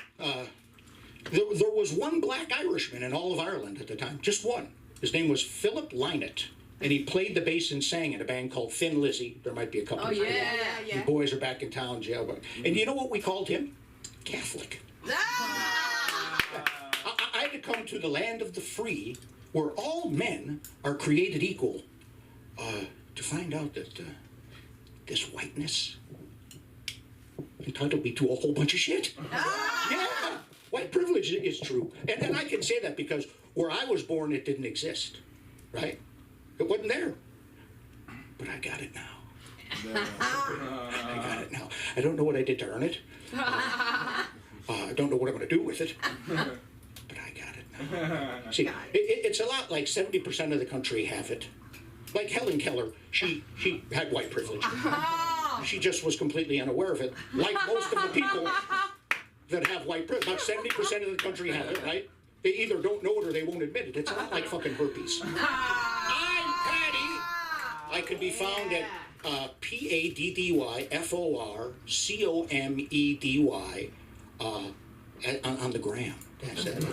there was one black Irishman in all of Ireland at the time, just one. His name was Philip Lynott, and he played the bass and sang in a band called Thin Lizzy. There might be a couple. Oh, of yeah. The boys are back in town, jail. And you know what we called him? Catholic. I had to come to the land of the free, where all men are created equal, to find out that this whiteness entitled me to a whole bunch of shit. Yeah, white privilege is true. And I can say that because where I was born, it didn't exist, right? It wasn't there. But I got it now. I got it now. I don't know what I did to earn it. I don't know what I'm going to do with it. But I got it now. See, it's a lot like 70% of the country have it. Like Helen Keller, she had white privilege. She just was completely unaware of it. Like most of the people that have white privilege. About 70% of the country have it, right? They either don't know it or they won't admit it. It's a lot like fucking herpes. I'm Patty. I can be found at PADDYFORCOMEDY on the gram. That's it.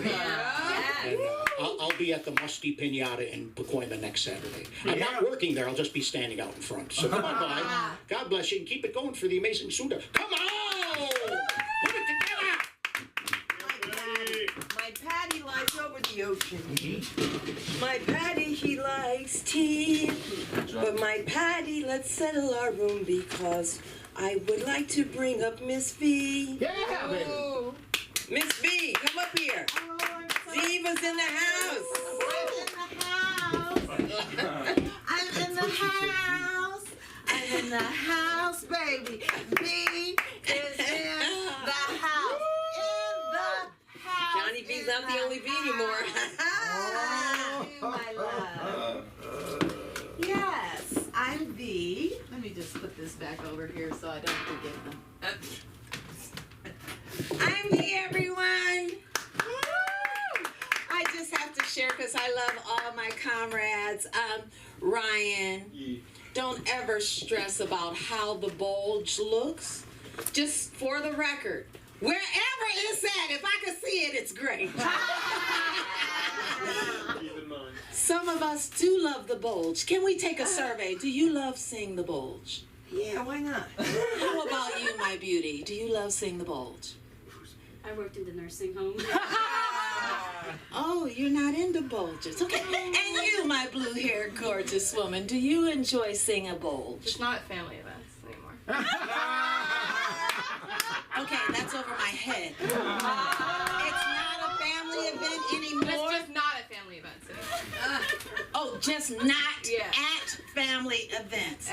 And I'll be at the Musty Pinata in Pacoima next Saturday. I'm not working there. I'll just be standing out in front. So come on by. God bless you and keep it going for the amazing Suda. Come on! Put it together! My Patty lies over the ocean. My Patty, he likes tea. But my Patty, let's settle our room because I would like to bring up Miss V. Yeah, baby. Miss B, come up here. Diva's in the house. I'm in the house. I'm in the house, baby. B is in the house. In the house. Johnny B's not the only B anymore. My love. Yes, I'm V. Let me just put this back over here so I don't forget them. I'm V, everyone. I just have to share because I love all my comrades. Ryan, don't ever stress about how the bulge looks. Just for the record, wherever it's at, if I can see it, it's great. Keep in mind. Some of us do love the bulge. Can we take a survey? Do you love seeing the bulge? Yeah, why not? How about you, my beauty? Do you love seeing the bulge? I worked in the nursing home. Oh, you're not into bulges. Okay. And you, my blue-haired, gorgeous woman, do you enjoy seeing a bulge? Just not at family events anymore. Okay, that's over my head. It's not a family event anymore. It's just not at family events anymore. Oh, just not at family events.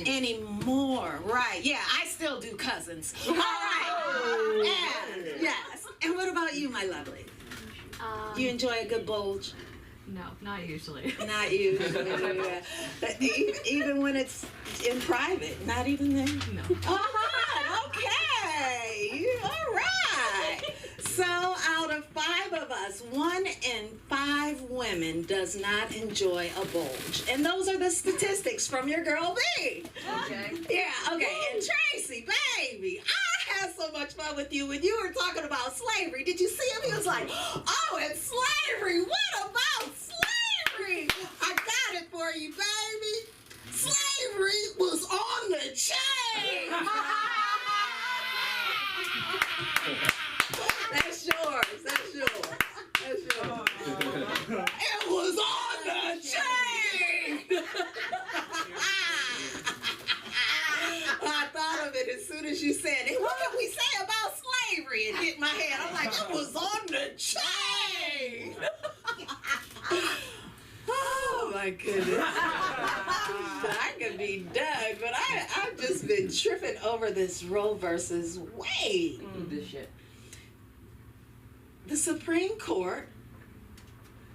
Anymore. Right. Yeah, I still do cousins. All right. And, yes. And what about you, my lovely? Do you enjoy a good bulge? No, not usually. Not usually. Even when it's in private, not even then? No. Okay. All right. So out of 5 of us, 1 in 5 women does not enjoy a bulge. And those are the statistics from your girl V. Okay. Yeah, okay. And Tracy, baby, I had so much fun with you when you were talking about slavery. Did you see him? He was like, oh, it's slavery. What about slavery? I got it for you, baby. Slavery was on the chain. That's yours. That's yours. That's yours. It was on the chain. I thought of it as soon as you said it. What can we say about slavery? It hit my head. I'm like, it was on the chain. Oh my goodness. I could be done, but I've just been tripping over this Roe versus Wade. This shit. The Supreme Court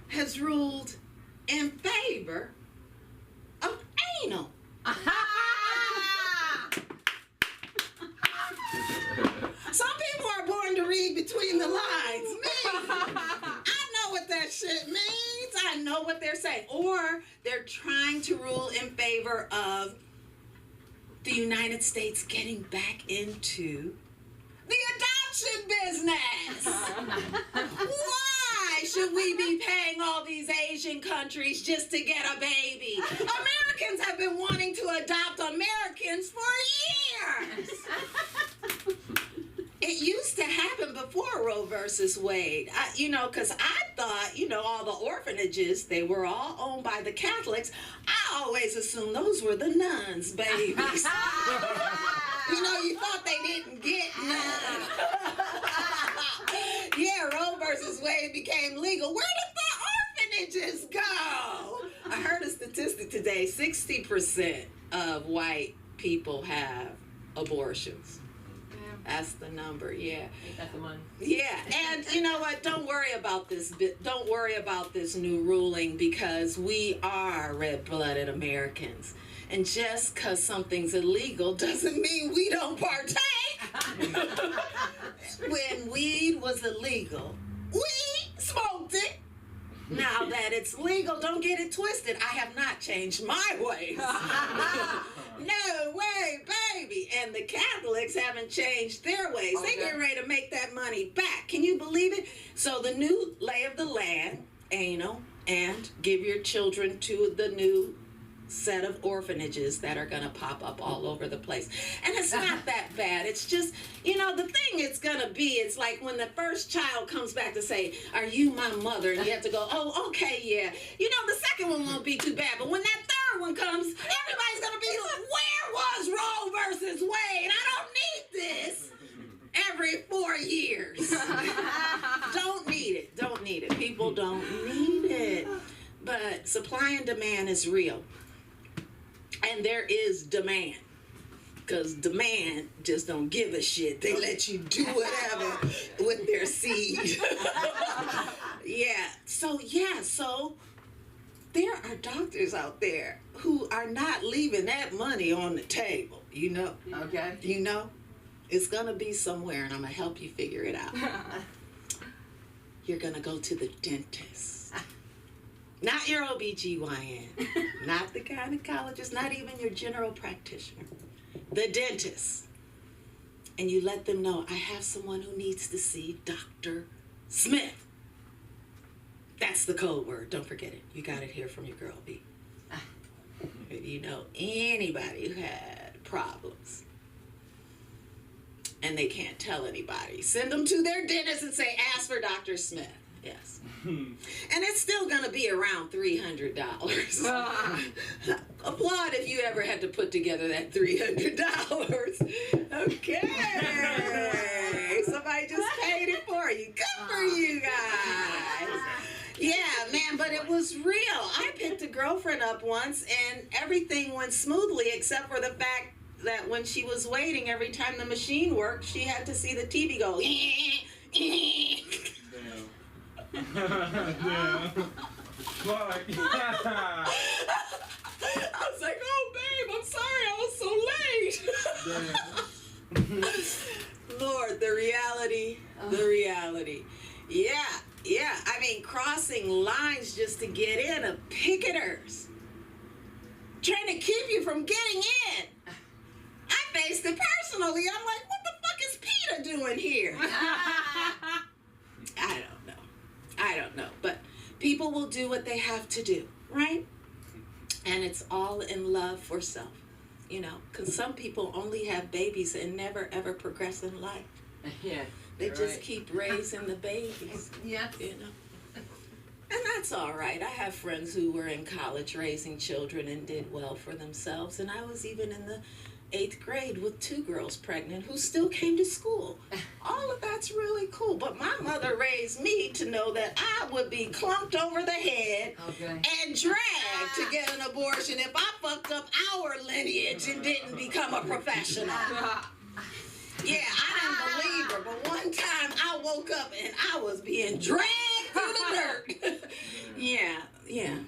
has ruled in favor of anal. Some people are born saying. Or they're trying to rule in favor of the United States getting back into the adoption business. Why should we be paying all these Asian countries just to get a baby? Americans have been wanting to adopt Americans for years. It used to happen before Roe versus Wade, because I thought, all the orphanages, they were all owned by the Catholics. I always assumed those were the nuns' babies. You thought they didn't get none. Yeah, Roe versus Wade became legal. Where did the orphanages go? I heard a statistic today, 60% of white people have abortions. That's the number, yeah. That's the money. Yeah, and you know what? Don't worry about this. Don't worry about this new ruling because we are red-blooded Americans, and just because something's illegal doesn't mean we don't partake. When weed was illegal, we smoked it. Now that it's legal, don't get it twisted. I have not changed my ways. No way, baby. And the Catholics haven't changed their ways. They get ready to make that money back. Can you believe it? So the new lay of the land, anal, and give your children to the new set of orphanages that are going to pop up all over the place. And it's not that bad. It's just, the thing it's going to be, it's like when the first child comes back to say, are you my mother? And you have to go, oh, okay, yeah. The second one won't be too bad. But when that third one comes, everybody's going to be like, where was Roe versus Wade? I don't need this every 4 years. Don't need it. People don't need it. But supply and demand is real. And there is demand. Because demand just don't give a shit. They let you do whatever with their seed. So there are doctors out there who are not leaving that money on the table, Okay. It's going to be somewhere, and I'm going to help you figure it out. You're going to go to the dentist. Not your OBGYN, not the gynecologist, not even your general practitioner. The dentist. And you let them know, I have someone who needs to see Dr. Smith. That's the code word. Don't forget it. You got it here from your girl, B. If you know anybody who had problems and they can't tell anybody, send them to their dentist and say, ask for Dr. Smith. Yes. And it's still going to be around $300. Applaud if you ever had to put together that $300. Okay. Somebody just paid it for you. Good for you guys. Yeah, man, but it was real. I picked a girlfriend up once and everything went smoothly except for the fact that when she was waiting, every time the machine worked, she had to see the TV go. Yeah. Fuck. I was like, oh, babe, I'm sorry I was so late. Lord, the reality. Yeah. I mean, crossing lines just to get in of picketers. Trying to keep you from getting in. I faced it personally. I'm like, what the fuck is PETA doing here? I don't know, but people will do what they have to do, right? And it's all in love for self, because some people only have babies and never ever progress in life. Yeah. They just keep raising the babies. Yeah. And that's all right. I have friends who were in college raising children and did well for themselves, and I was even in the 8th grade with 2 girls pregnant who still came to school. All of that's really cool. But my mother raised me to know that I would be clunked over the head and dragged to get an abortion if I fucked up our lineage and didn't become a professional. Yeah, I didn't believe her, but one time I woke up and I was being dragged through the dirt. Yeah.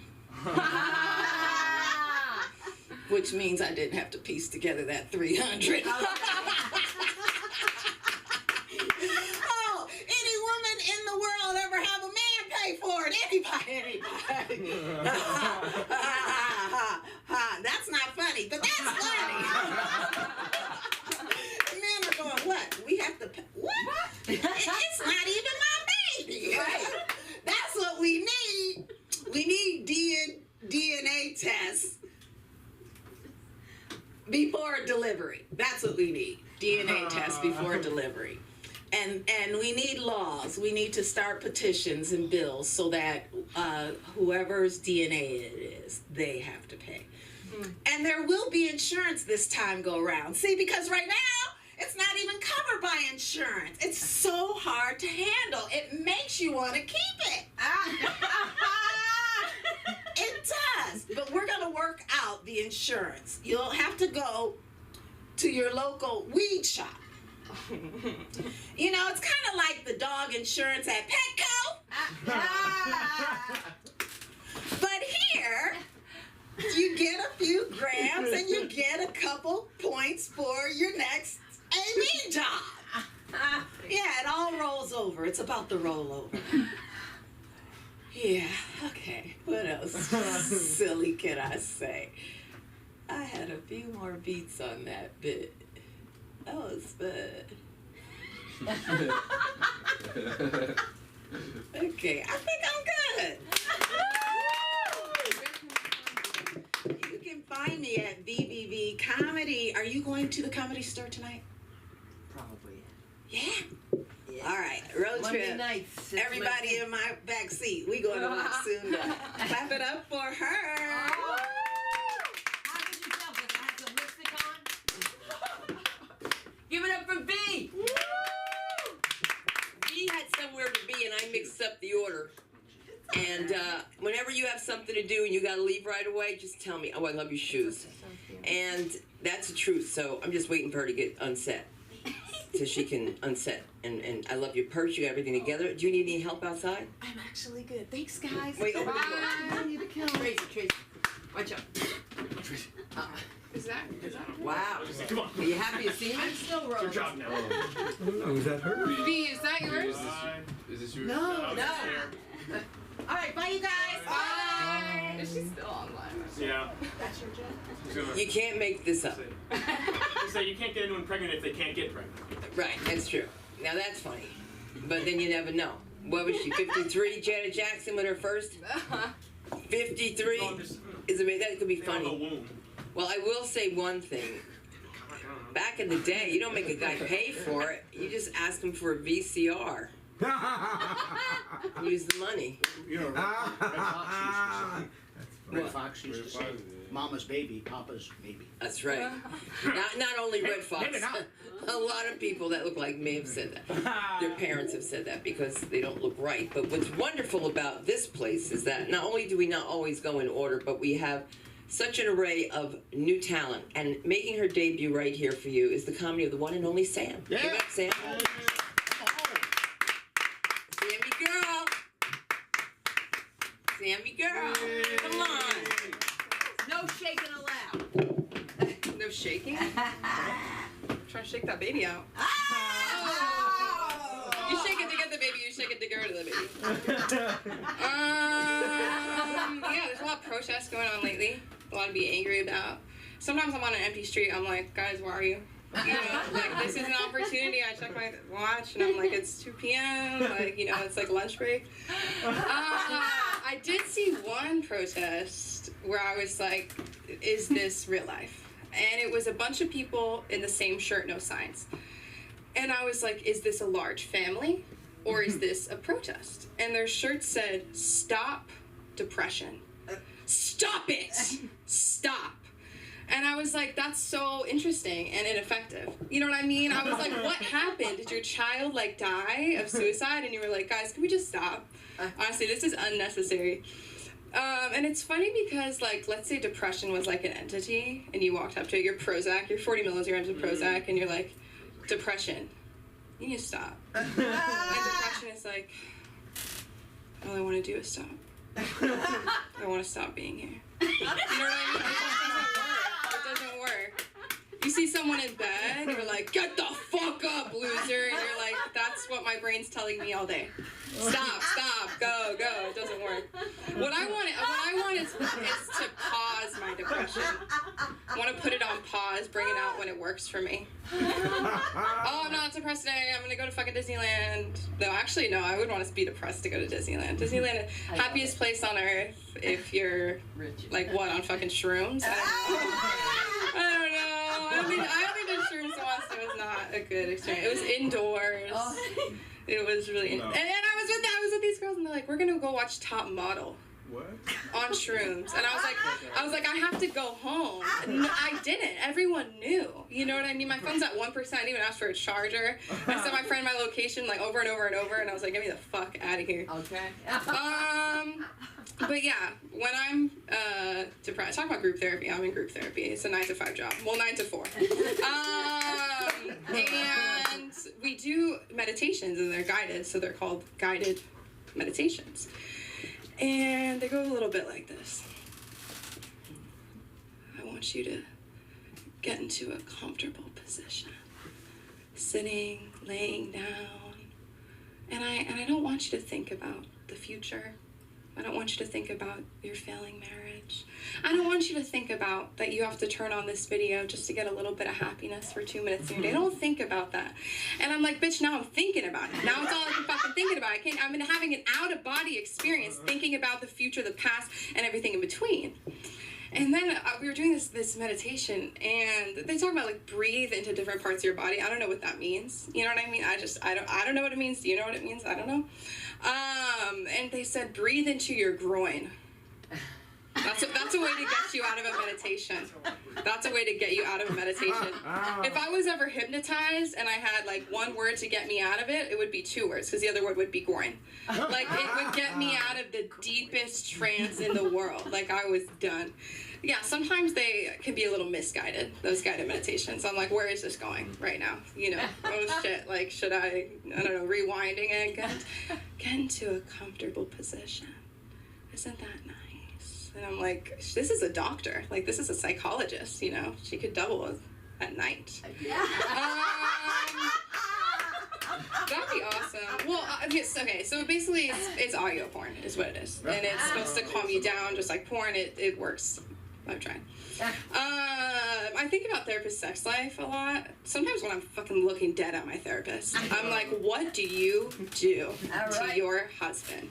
Which means I didn't have to piece together that 300. Oh, any woman in the world ever have a man pay for it? Anybody? need DNA tests before delivery. That's what we need. DNA tests before delivery. And we need laws. We need to start petitions and bills so that whoever's DNA it is, they have to pay. And there will be insurance this time go around. See, because right now, it's not even covered by insurance. It's so hard to handle. It makes you want to keep it. It does. But we're going to work out the insurance. You'll have to go to your local weed shop. You know, it's kind of like the dog insurance at Petco. But here, you get a few grams and you get a couple points for your next AV job. Yeah, it all rolls over. It's about the rollover. Yeah, okay. What else silly can I say? I had a few more beats on that bit. That was fun. Okay, I think I'm good. You can find me at BBB Comedy. Are you going to the Comedy Store tonight? Probably. Yeah. All right, road Monday trip. nights. Everybody in my back seat. We going to watch Sunda. Clap it up for her. How did you tell? Because I had some lipstick on? Give it up for B! We had somewhere to be, and I mixed up the order. And whenever you have something to do and you gotta leave right away, just tell me. Oh, I love your shoes. And that's the truth. So I'm just waiting for her to get unset, so she can unset. And I love your purse. You got everything together. Do you need any help outside? I'm actually good. Thanks, guys. Wait, open the door. I need to kill Tracy. Watch out. Is that? Wow. Come on. Are you happy to see me? I'm still rolling. Your job now. Oh, is that her? B, is that yours? Is this yours? No. All right, bye, you guys. Bye. Is she still online? Yeah. That's your job. You can't make this up. So you can't get anyone pregnant if they can't get pregnant. Right, that's true. Now that's funny. But then you never know. What was she, 53? Janet Jackson with her first? 53 is amazing. That could be funny. Well, I will say one thing. Back in the day, you don't make a guy pay for it. You just ask him for a VCR. Use the money. You know, Red Fox used to say, Mama's baby, Papa's baby. That's right. Not only Red Fox. A lot of people that look like me have said that. Their parents have said that because they don't look right. But what's wonderful about this place is that not only do we not always go in order, but we have such an array of new talent. And making her debut right here for you is the comedy of the one and only Sam. Yeah. Give it up, Sam. Sammy girl. Sammy girl. Come on. No shaking allowed. No shaking? Trying to shake that baby out. You shake it to get the baby, you shake it to get rid of the baby. Yeah, there's a lot of protests going on lately. A lot to be angry about. Sometimes I'm on an empty street, I'm like, guys, where are you? You know, like, this is an opportunity. I check my watch and I'm like, it's 2 p.m. Like, you know, it's like lunch break. I did see one protest where I was like, is this real life? And it was a bunch of people in the same shirt, no signs. And I was like, is this a large family or is this a protest? And their shirts said, stop depression. Stop it! Stop. And I was like, that's so interesting and ineffective. You know what I mean? I was like, what happened? Did your child like die of suicide? And you were like, guys, can we just stop? Honestly, this is unnecessary. And it's funny because, like, let's say depression was like an entity and you walked up to it, your Prozac, your 40 milligrams of Prozac, and you're like, depression, you need to stop. And depression is like, all I want to do is stop. I want to stop being here. You know what I mean? It doesn't work. You see someone in bed, you're like, get the fuck up, loser. And you're like, that's what my brain's telling me all day. Stop, go. It doesn't work. What I want is to pause my depression. I want to put it on pause, bring it out when it works for me. Oh, I'm not depressed today. I'm gonna go to fucking Disneyland. No, actually, no. I would want to be depressed to go to Disneyland. Disneyland, happiest place on earth if you're like what on fucking shrooms. I don't know. I don't think the shrooms was not a good experience. It was indoors. It was really, and I was with these girls, and they're like, we're gonna go watch Top Model. What? On shrooms, and I was like, I have to go home. No, I didn't. Everyone knew. You know what I mean? My phone's at 1%. I didn't even ask for a charger. I sent my friend my location like over and over and over, and I was like, get me the fuck out of here. Okay. But yeah, when I'm depressed, talk about group therapy. I'm in group therapy. It's a 9 to 5 job. Well, 9 to 4. And we do meditations, and they're guided, so they're called guided meditations. And they go a little bit like this. I want you to get into a comfortable position, sitting, laying down. And I don't want you to think about the future. I don't want you to think about your failing marriage. I don't want you to think about that you have to turn on this video just to get a little bit of happiness for 2 minutes in your day. Don't think about that. And I'm like, bitch, now I'm thinking about it. Now it's all I can fucking thinking about. I'm having an out-of-body experience thinking about the future, the past, and everything in between. And then we were doing this meditation, and they talk about like breathe into different parts of your body. I don't know what that means. You know what I mean? I don't know what it means. Do you know what it means? I don't know. And they said breathe into your groin. That's a way to get you out of a meditation. That's a way to get you out of a meditation. If I was ever hypnotized and I had like one word to get me out of it, it would be 2 words, because the other word would be groin. Like it would get me out of the deepest trance in the world. Like I was done. Yeah, sometimes they can be a little misguided, those guided meditations. I'm like, where is this going right now? You know, oh shit, like should I don't know, rewinding it, get into a comfortable position. Isn't that nice? And I'm like, this is a doctor. Like, this is a psychologist, you know? She could double at night. That'd be awesome. Well, yes, okay, so basically it's audio porn is what it is. And it's supposed to calm you down just like porn. It works. I'm trying. I think about therapist sex life a lot. Sometimes when I'm fucking looking dead at my therapist, I'm like, what do you do to your husband?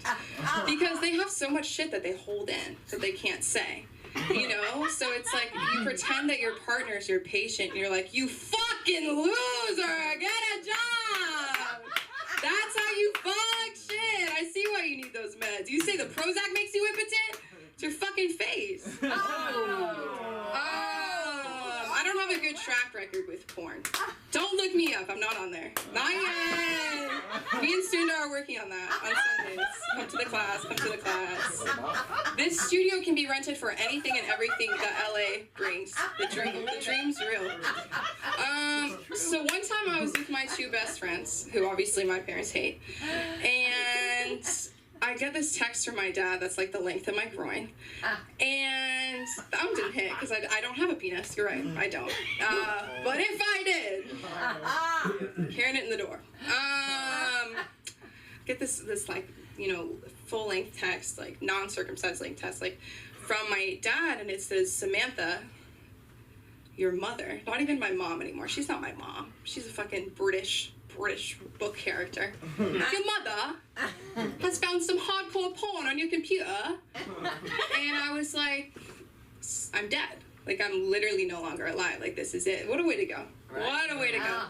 Because they have so much shit that they hold in that they can't say. You know? So it's like you pretend that your partner's your patient and you're like, you fucking loser, get a job! That's how you fuck shit. I see why you need those meds. You say the Prozac makes you impotent? It's your fucking face. I don't have a good track record with porn. Don't look me up. I'm not on there. Not yet. Me and Sunda are working on that on Sundays. Come to the class. Come to the class. This studio can be rented for anything and everything that LA brings. The dream's real. So one time I was with my 2 best friends, who obviously my parents hate, and I get this text from my dad that's like the length of my groin. And that one didn't hit because I don't have a penis. You're right, I don't. But if I did, carrying it in the door. Get this like, you know, full length text, like non-circumcised length text, like from my dad, and it says, Samantha, your mother, not even my mom anymore. She's not my mom. She's a fucking British book character. Your mother has found some hardcore porn on your computer. And I was like, I'm dead. Like, I'm literally no longer alive. Like, this is it. What a way to go. What a way to go.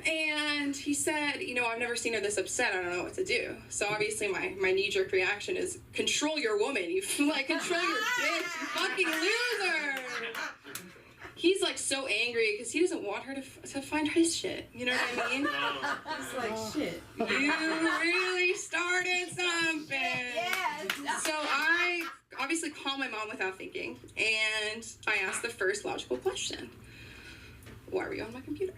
And he said, you know, I've never seen her this upset. I don't know what to do. So obviously my knee-jerk reaction is, control your woman. You like, control your bitch. You fucking loser. He's like so angry because he doesn't want her to find his shit. You know what I mean? He's like, shit. You really started something. Yes. So I obviously call my mom without thinking, and I ask the first logical question. Why were you on my computer?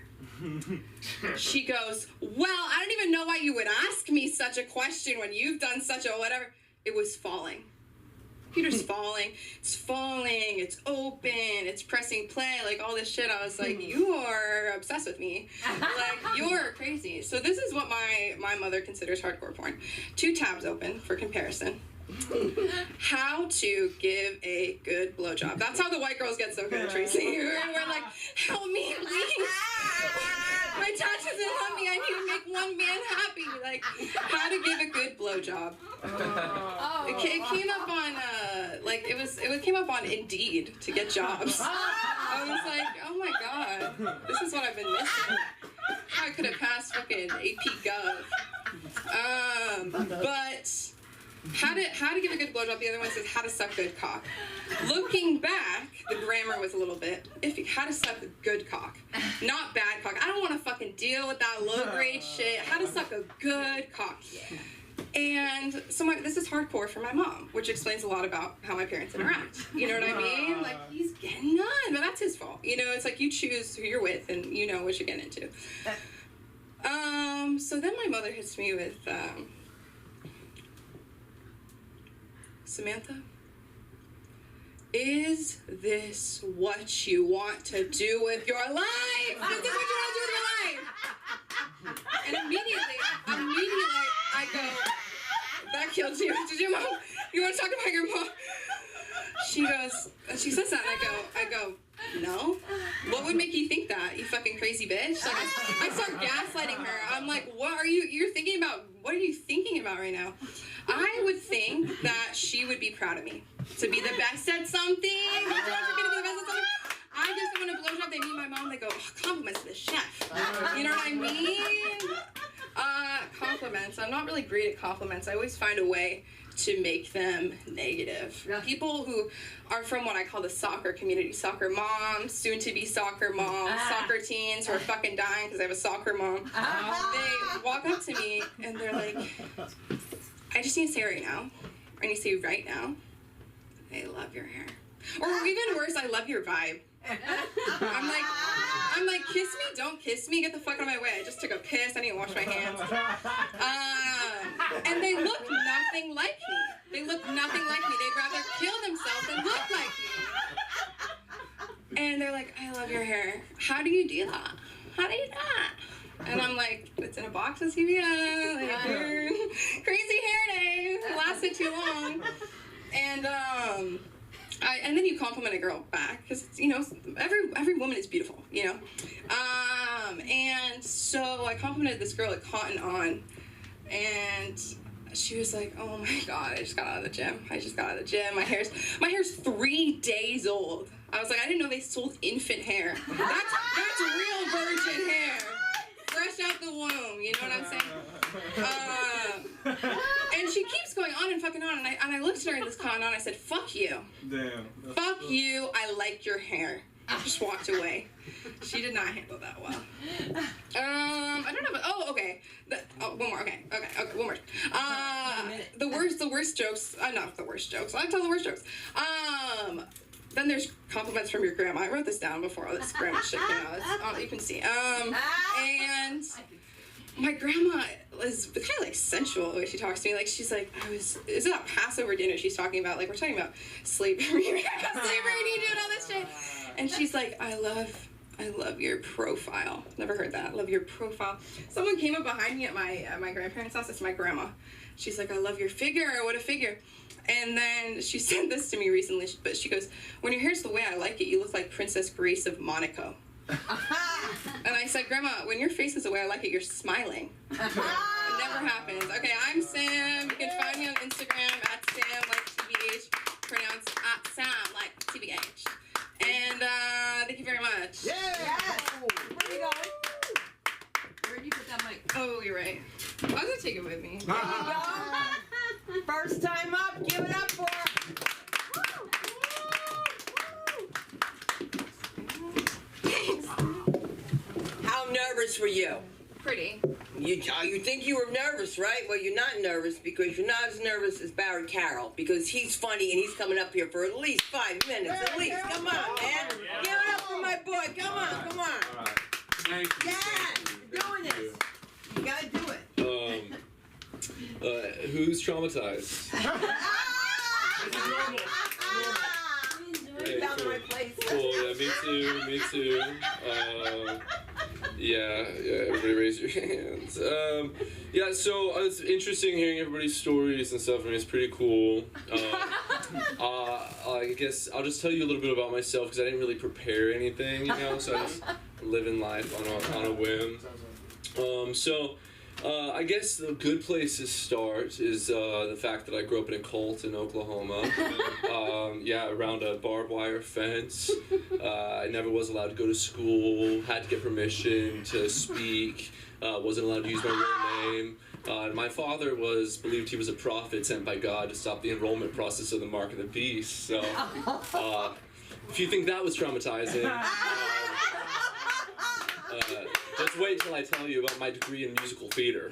She goes, well, I don't even know why you would ask me such a question when you've done such a whatever. It was falling. Computer's falling, it's open, it's pressing play, like all this shit. I was like, you are obsessed with me. Like, you're crazy. So this is what my mother considers hardcore porn. 2 tabs open for comparison. How to give a good blowjob. That's how the white girls get so good, Tracy. We're like, help me, please. My dad doesn't help me. I need to make one man happy. Like, how to give a good blowjob. It came up on it came up on Indeed to get jobs. I was like, oh my god, this is what I've been missing. I could have passed fucking AP Gov. But how to give a good blowjob. The other one says how to suck good cock. Looking back, the grammar was a little bit iffy. How to suck a good cock, not bad cock. I don't want to fucking deal with that low grade shit. How to suck a good cock. And so this is hardcore for my mom, which explains a lot about how my parents interact. You know what I mean? Like, he's getting none, but that's his fault. You know, it's like you choose who you're with and you know what you're getting into. So then my mother hits me with, Samantha, is this what you want to do with your life? Is this what you want to do with your life? And immediately, I go, that killed you. Did your mom? You want to talk about your mom? She says that, and I go, no. What would make you think that, you fucking crazy bitch? Like, I start gaslighting her. I'm like, what are you thinking about? What are you thinking about right now? I would think that she would be proud of me. To be the best at something. I just want a blowjob. They meet my mom. They go, oh, compliments to the chef. You know what I mean? Compliments. I'm not really great at compliments. I always find a way to make them negative. People who are from what I call the soccer community, soccer moms, soon-to-be soccer moms, soccer teens who are fucking dying because I have a soccer mom. They walk up to me and they're like, I just need to say right now, I need to say right now, I love your hair. Or even worse, I love your vibe. I'm like, kiss me, don't kiss me, get the fuck out of my way. I just took a piss, I need to wash my hands. And they look nothing like me. They look nothing like me. They'd rather kill themselves than look like me. And they're like, I love your hair. How do you do that? How do you do that? And I'm like, it's in a box of CVS. Like, crazy hair day. It lasted too long. And and then you compliment a girl back because you know every woman is beautiful, you know. And so I complimented this girl at Cotton On, and she was like, "Oh my god, I just got out of the gym. My hair's 3 days old." I was like, I didn't know they sold infant hair. That's real virgin hair, fresh out the womb. You know what I'm saying? And she keeps going on and fucking on, and I looked at her in this Cotton On. I said, "Fuck you, Damn. fuck you. I like your hair." I just walked away. She did not handle that well. I don't know. But, okay. One more. Okay. One more. The worst jokes. Not the worst jokes. I tell the worst jokes. Then there's compliments from your grandma. I wrote this down before all this grandma shit came out. You can see. And my grandma is kind of like sensual the way she talks to me. Like she's like, is it that Passover dinner she's talking about? Like we're talking about slavery, and Egypt and all this shit. And she's like, I love your profile. Never heard that. I love your profile. Someone came up behind me at my grandparents' house. It's my grandma. She's like, I love your figure. What a figure. And then she said this to me recently, but she goes, when your hair's the way I like it, you look like Princess Grace of Monaco. And I said, Grandma, when your face is the way I like it, you're smiling. It never happens. Okay, I'm Sam. You can find me on Instagram at Sam like TBH, pronounced at Sam like TBH. And thank you very much. Yeah. Yes. Where are you going? Where'd you put that mic? Oh, you're right. I was gonna take it with me. There you go. First time up, give it up for her. How nervous were you? Pretty. You think you were nervous, right? Well, you're not nervous because you're not as nervous as Barry Carroll because he's funny and he's coming up here for at least 5 minutes. At least, come on, man. Give it up for my boy. Come on. All right. Thank you. Yeah, you're doing this. You gotta do it. Who's traumatized? Hey, Found the right place. Cool. Yeah, me too. Yeah, everybody raise your hands. Yeah, so it's interesting hearing everybody's stories and stuff, and it's pretty cool. I guess I'll just tell you a little bit about myself, because I didn't really prepare anything, you know, so I just live in life on a whim. I guess the good place to start is the fact that I grew up in a cult in Oklahoma. Around a barbed wire fence. I never was allowed to go to school, had to get permission to speak, wasn't allowed to use my real name. My father believed he was a prophet sent by God to stop the enrollment process of the Mark of the Beast. So, if you think that was traumatizing, just wait till I tell you about my degree in musical theater.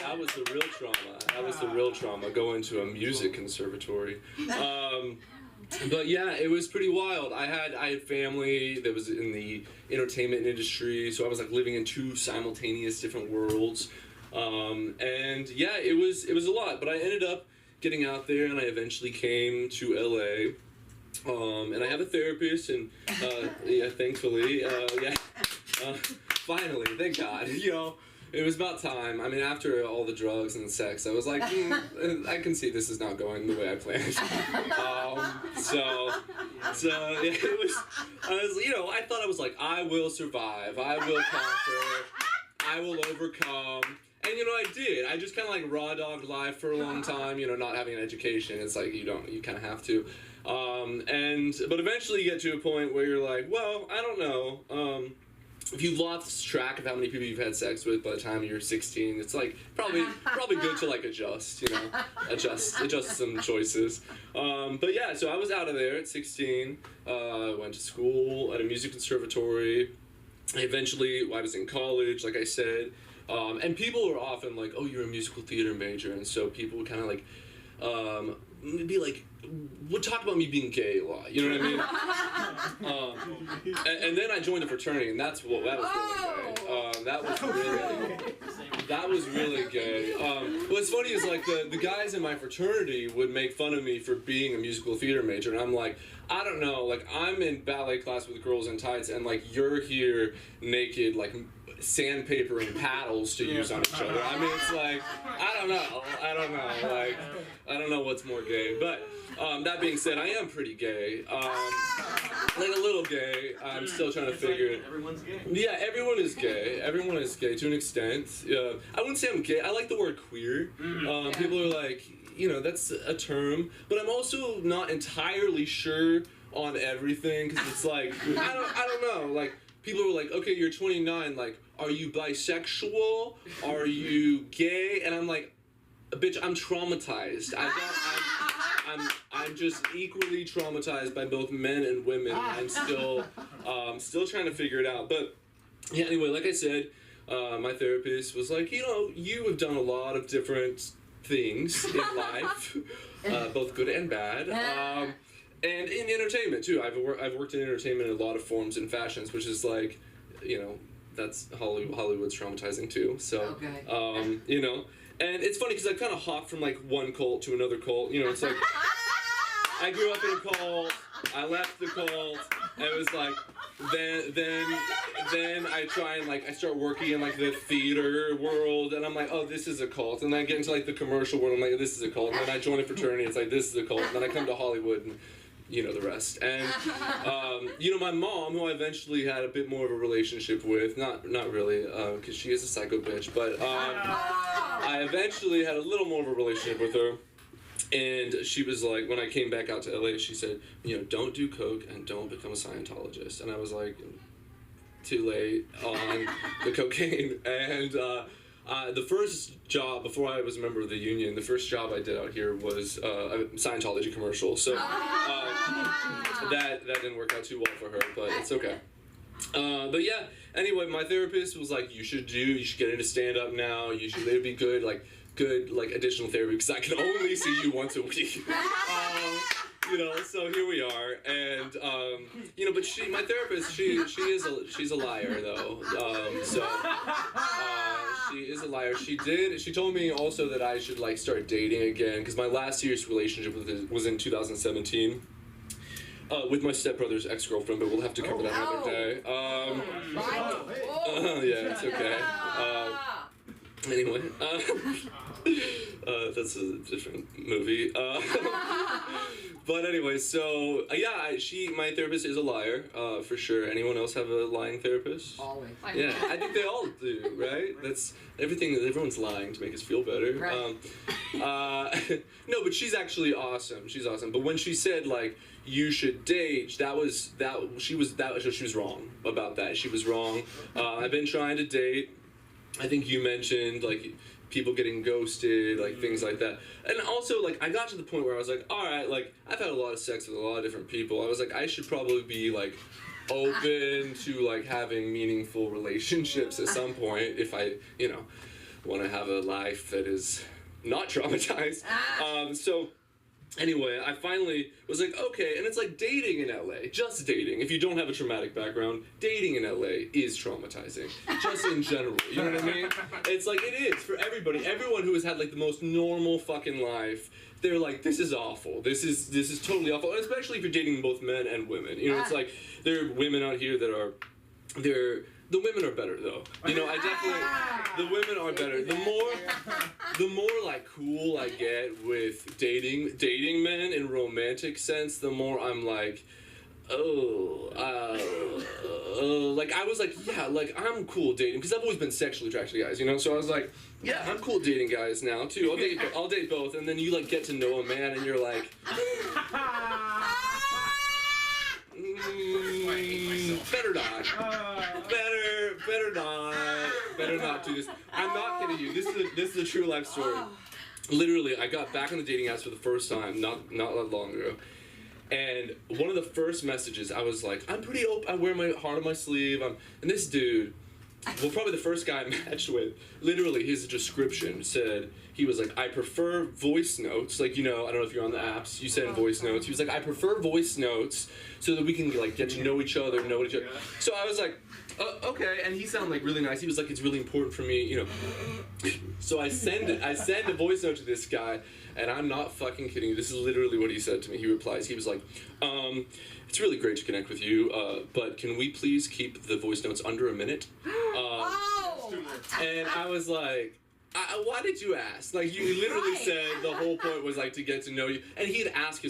That was the real trauma. That was the real trauma, going to a music conservatory. But yeah, it was pretty wild. I had family that was in the entertainment industry, so I was like living in two simultaneous different worlds. And yeah, it was a lot, but I ended up getting out there, and I eventually came to LA. And I have a therapist, and thankfully, finally, thank God, you know. It was about time. I mean, after all the drugs and sex, I was like, I can see this is not going the way I planned. I thought I was like, I will survive. I will conquer. I will overcome. And, I did. I just kind of like raw dogged life for a long time, not having an education. It's like, you kind of have to. But eventually you get to a point where you're like, well, I don't know. If you've lost track of how many people you've had sex with by the time you're 16, it's like probably good to like adjust some choices. But yeah, so I was out of there at 16. Went to school at a music conservatory. Eventually, I was in college, like I said. And people were often like, "Oh, you're a musical theater major," and so people would kind of like be like, would talk about me being gay a lot, you know what I mean? And then I joined a fraternity, and that was really gay. That was really gay. What's funny is like the guys in my fraternity would make fun of me for being a musical theater major, and I'm like, I don't know, like I'm in ballet class with girls in tights, and like you're here naked, like sandpaper and paddles to use on each other. I mean, it's like, I don't know, like, I don't know what's more gay, but that being said, I am pretty gay, like a little gay. I'm still trying to figure it. Everyone's gay. Yeah, everyone is gay to an extent. I wouldn't say I'm gay. I like the word queer. People are like, that's a term, but I'm also not entirely sure on everything, because it's like, I don't know, like, people were like, okay, you're 29, like, are you bisexual? Are you gay? And I'm like, bitch, I'm traumatized. I'm just equally traumatized by both men and women. I'm still trying to figure it out. But yeah, anyway, like I said, my therapist was like, you have done a lot of different things in life, both good and bad. And in entertainment too. I've worked in entertainment in a lot of forms and fashions, which is like, that's Hollywood's traumatizing too. So, and it's funny because I kind of hopped from like one cult to another cult. It's like I grew up in a cult, I left the cult, and it was like then I try and like I start working in like the theater world, and I'm like, oh, this is a cult, and then I get into like the commercial world, I'm like, this is a cult, and then I join a fraternity, it's like, this is a cult, and then I come to Hollywood and the rest. And my mom, who I eventually had a bit more of a relationship with, not really, because she is a psycho bitch, but I eventually had a little more of a relationship with her. And she was like, when I came back out to LA, she said, don't do coke and don't become a Scientologist. And I was like, too late on the cocaine. And the first job, before I was a member of the union, the first job I did out here was a Scientology commercial. So that didn't work out too well for her, but it's okay. But yeah, anyway, my therapist was like, you should get into stand-up now. It'd be good additional therapy, because I can only see you once a week. So here we are, and but my therapist, she's a liar though. She is a liar. She told me also that I should like start dating again, because my last serious relationship with her was in 2017. with my stepbrother's ex-girlfriend, but we'll have to cover that another day. Yeah, it's okay. Anyway, that's a different movie. But anyway, so yeah, my therapist is a liar, for sure. Anyone else have a lying therapist? Always. Yeah, I think they all do, right? That's everything. Everyone's lying to make us feel better. Right. No, but she's actually awesome. She's awesome. But when she said like you should date, she was wrong about that. She was wrong. I've been trying to date. I think you mentioned like people getting ghosted, like things like that. And also like I got to the point where I was like, all right, like I've had a lot of sex with a lot of different people. I was like, I should probably be like open to like having meaningful relationships at some point if I, want to have a life that is not traumatized. So anyway, I finally was like, okay, and it's like dating in LA, just dating. If you don't have a traumatic background, dating in LA is traumatizing, just in general, you know what I mean? It's like, it is for everybody. Everyone who has had like the most normal fucking life, they're like, this is awful. This is totally awful, especially if you're dating both men and women. It's like, there are women out here that are, the women are better though. I definitely, the women are better. The more like cool I get with dating men in romantic sense, the more I'm like, like I was like, yeah, like I'm cool dating because I've always been sexually attracted to guys, so I was like, yeah, I'm cool dating guys now too. I'll date both, and then you like get to know a man and you're like, better not. Better not do this. I'm not kidding you. This is a true life story. Literally, I got back on the dating apps for the first time, not that long ago. And one of the first messages, I was like, I'm pretty open. I wear my heart on my sleeve. And this dude, well, probably the first guy I matched with, literally his description said, he was like, I prefer voice notes. Like, I don't know if you're on the apps, you send voice notes. He was like, I prefer voice notes so that we can like get to know each other, know each other. So I was like, okay, and he sounded like really nice. He was like, it's really important for me, So I send a voice note to this guy, and I'm not fucking kidding you. This is literally what he said to me. He replies, he was like, it's really great to connect with you, but can we please keep the voice notes under a minute? And I was like, why did you ask? Like, you literally said the whole point was like to get to know you, and he had asked a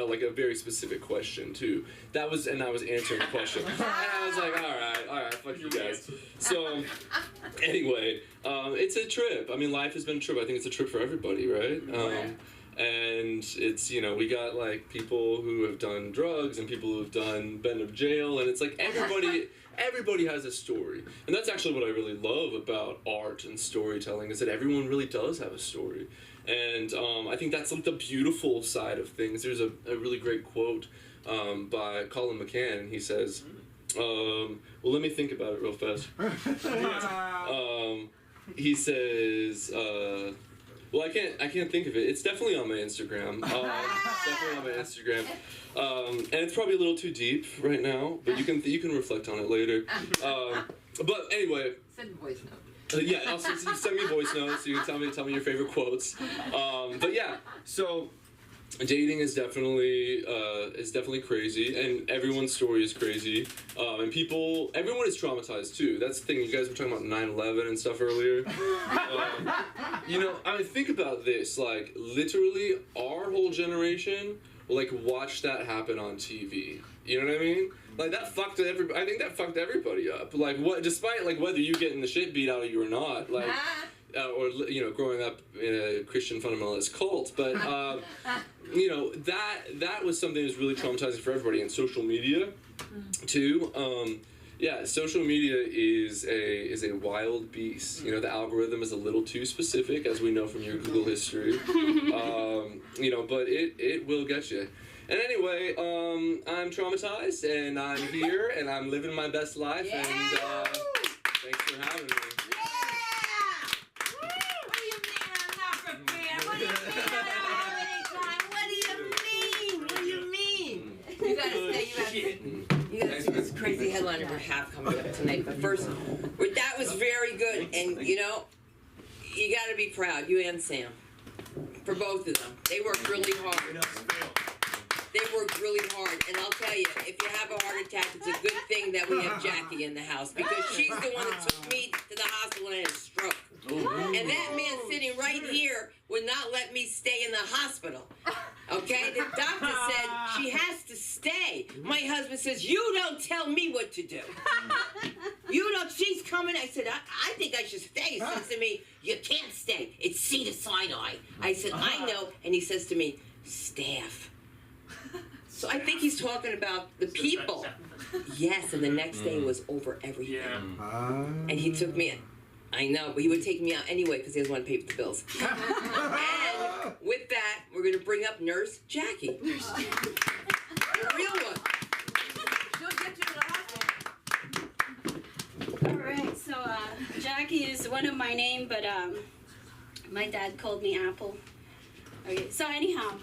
like a very specific question too. And I was answering the question, and I was like, all right, fuck you guys. So anyway, it's a trip. I mean, life has been a trip. I think it's a trip for everybody, right? And it's, we got like people who have done drugs and people who have been to jail, and it's like everybody has a story. And that's actually what I really love about art and storytelling, is that everyone really does have a story. And I think that's like the beautiful side of things. There's a really great quote by Colin McCann, and he says, well, let me think about it real fast. He says, well, I can't think of it. It's definitely on my Instagram. And it's probably a little too deep right now, but you can reflect on it later. But anyway. Send a voice note. Yeah, also send me voice notes. You can tell me your favorite quotes. But yeah, so dating is definitely crazy, and everyone's story is crazy. And everyone is traumatized too. That's the thing. You guys were talking about 9/11 and stuff earlier. I mean, think about this. Like, literally, our whole generation like watch that happen on TV. You know what I mean? Like, that fucked everybody. I think that fucked everybody up. Like, despite like whether you getting the shit beat out of you or not, like, or growing up in a Christian fundamentalist cult, but that was something that was really traumatizing for everybody. And social media, too. Social media is a wild beast. The algorithm is a little too specific, as we know from your Google history. But it will get you. And anyway, I'm traumatized, and I'm here, and I'm living my best life, and thanks for having me. This crazy headliner we have coming up tonight. But first, that was very good, and you got to be proud, you and Sam, for both of them. They worked really hard. They worked really really hard. And I'll tell you, if you have a heart attack, it's a good thing that we have Jackie in the house because she's the one that took me to the hospital and had a stroke. And that man sitting right here would not let me stay in the hospital. Okay? The doctor said she has to stay. My husband says, you don't tell me what to do. You don't, she's coming. I said, I think I should stay. He says to me, you can't stay. It's Cedars-Sinai. I said, I know. And he says to me, staff. So I think he's talking about the people. Yes, and the next day was over everything. And he took me in. I know, but he would take me out anyway because he doesn't want to pay for the bills. And with that, we're going to bring up Nurse Jackie. The real one. She'll get you to the hospital. All right, so Jackie is one of my name, but my dad called me Apple. Okay, so anyhow,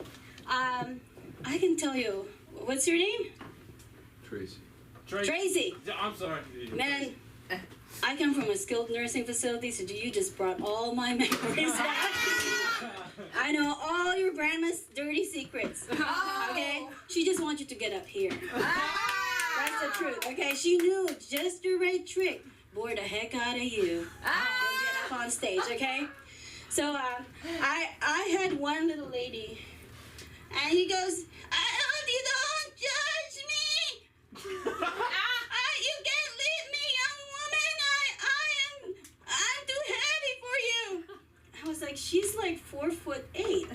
I can tell you, what's your name? Tracy. Tracy. I'm sorry. Man, I come from a skilled nursing facility, so you just brought all my memories back. I know all your grandma's dirty secrets. Okay? She just wants you to get up here. That's the truth. Okay? She knew just the right trick. Bore the heck out of you. And get up on stage, okay? So I had one little lady, and he goes, you don't judge me. You can't leave me, young woman. I'm too heavy for you. I was like, she's like 4'8".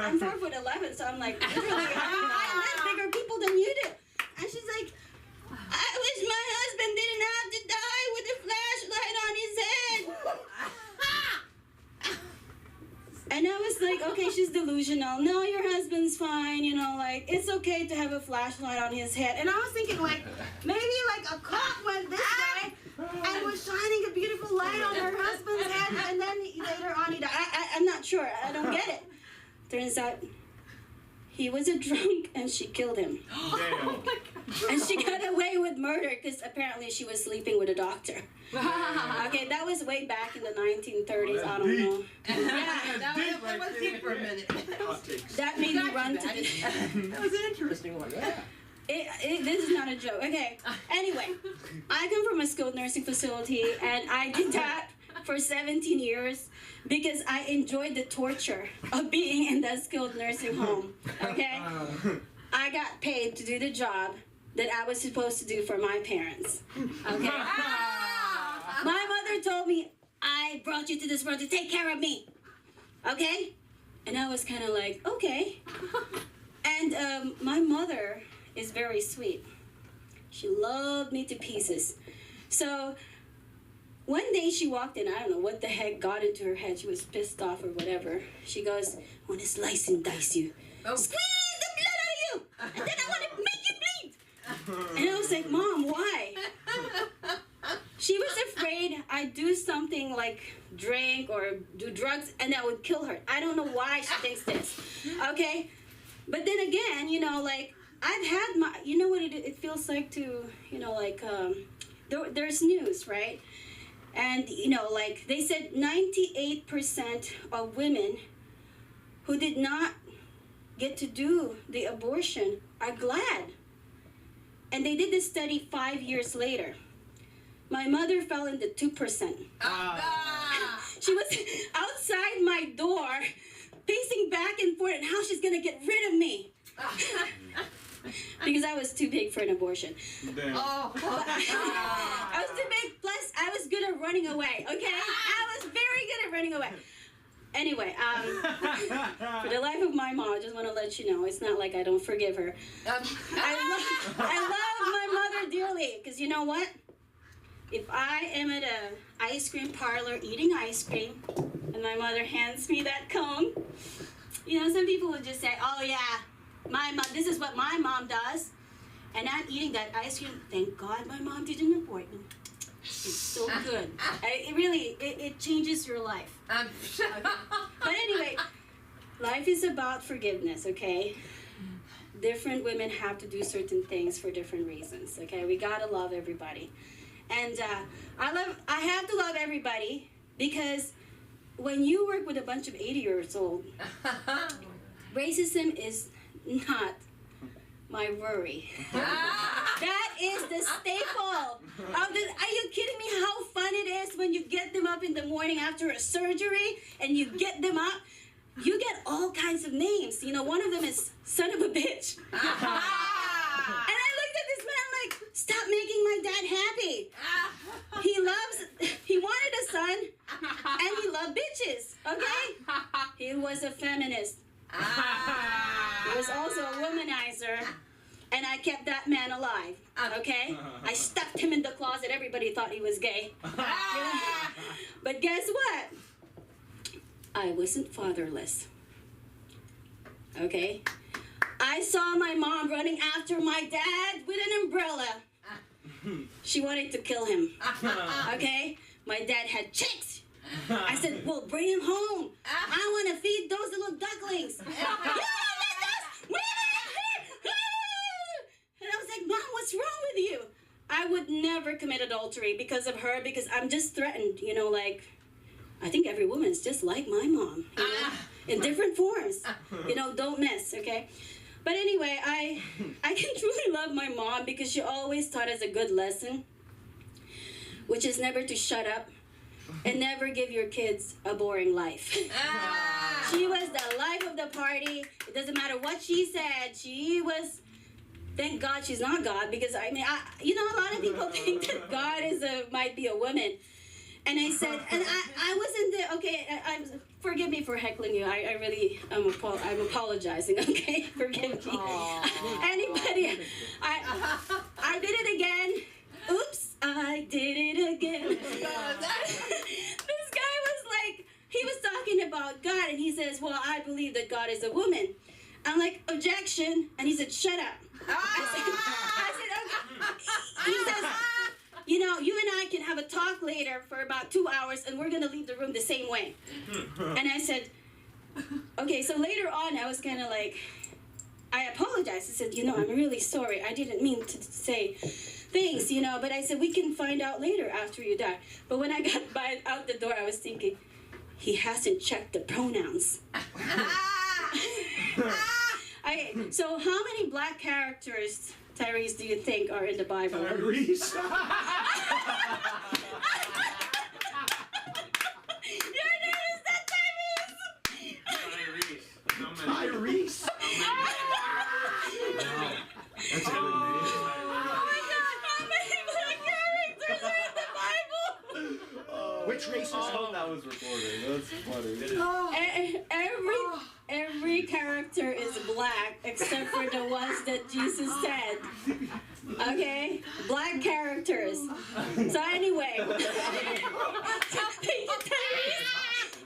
I'm 4'11", so I'm like, literally, I met bigger people than you do. And she's like, I wish my husband didn't have to die with a flashlight on his head. And I was like, okay, she's delusional. No, your husband's fine, you know, like, it's okay to have a flashlight on his head. And I was thinking, like, maybe, like, a clock went this way and was shining a beautiful light on her husband's head, and then later on he died. I'm not sure. I don't get it. Turns out he was a drunk, and she killed him. And she got away with murder because apparently she was sleeping with a doctor. Okay, that was way back in the 1930s. I don't know. Yeah, that was deep for a minute. That made me run to the... That was an interesting one. Yeah. This is not a joke. Okay. Anyway, I come from a skilled nursing facility, and I did that for 17 years because I enjoyed the torture of being in that skilled nursing home. Okay? I got paid to do the job that I was supposed to do for my parents. Okay? My mother told me, I brought you to this world to take care of me. Okay? And I was kind of like, okay. And my mother is very sweet. She loved me to pieces. So one day she walked in, I don't know what the heck got into her head. She was pissed off or whatever. She goes, I want to slice and dice you. Oh. Squeeze the blood out of you! And then I want to make you bleed! And I was like, Mom, why? She was afraid I'd do something like drink or do drugs and that would kill her. I don't know why she thinks this. Okay? But then again, you know, like, I've had my, you know what it feels like to, you know, like, there's news, right? And, you know, like, they said 98% of women who did not get to do the abortion are glad. And they did this study 5 years later. My mother fell in the 2%. She was outside my door, pacing back and forth, and how she's gonna get rid of me. Because I was too big for an abortion. Oh. I was too big, plus I was good at running away, okay? I was very good at running away. Anyway, for the life of my mom, I just want to let you know, it's not like I don't forgive her. I love my mother dearly, because you know what? If I am at an ice cream parlor eating ice cream, and my mother hands me that cone, you know, some people would just say, oh yeah, my mom, this is what my mom does, and I'm eating that ice cream. Thank God my mom didn't abort me. It's so good. It changes your life. Okay. But anyway, life is about forgiveness, okay? Different women have to do certain things for different reasons, okay? We gotta love everybody. And I have to love everybody because when you work with a bunch of 80-years-old, racism is not my worry. That is the staple of the. Are you kidding me? How fun it is when you get them up in the morning after a surgery and you get them up. You get all kinds of names. You know, one of them is son of a bitch. And I looked at this man like, stop making my dad happy. He wanted a son, and he loved bitches, okay? He was a feminist. He was also a womanizer, and I kept that man alive, okay? I stuffed him in the closet. Everybody thought he was gay. But guess what? I wasn't fatherless, okay? I saw my mom running after my dad with an umbrella. She wanted to kill him, okay? My dad had chicks. I said, well, bring him home. I want to feed those little ducklings. And I was like, Mom, what's wrong with you? I would never commit adultery because of her, because I'm just threatened, you know, like, I think every woman is just like my mom, you know, in different forms. You know, don't miss, okay? But anyway, I can truly love my mom because she always taught us a good lesson, which is never to shut up and never give your kids a boring life. She was the life of the party. It doesn't matter what she said. She was, thank God she's not God, because I mean, you know, a lot of people think that God might be a woman. And I said, and I wasn't there, okay, forgive me for heckling you. I really, I'm apologizing, okay? Forgive me. Anybody, I did it again. Oops, I did it again. This guy was like, he was talking about God, and he says, well, I believe that God is a woman. I'm like, objection. And he said, shut up. I said, okay. He says, you know, you and I can have a talk later for about 2 hours, and we're going to leave the room the same way. And I said, okay. So later on, I was kind of like, I apologized. I said, you know, I'm really sorry. I didn't mean to say things, you know. But I said, we can find out later after you die. But when I got out the door, I was thinking, he hasn't checked the pronouns. So how many black characters, Tyrese, do you think are in the Bible? Tyrese. Your name is not Tyrese. Tyrese. That's a good name. Oh my God! How many black characters are in the Bible? Which race is I hope that was recorded. That's funny. Every character is black except for the ones that Jesus said. Okay? Black characters. So anyway.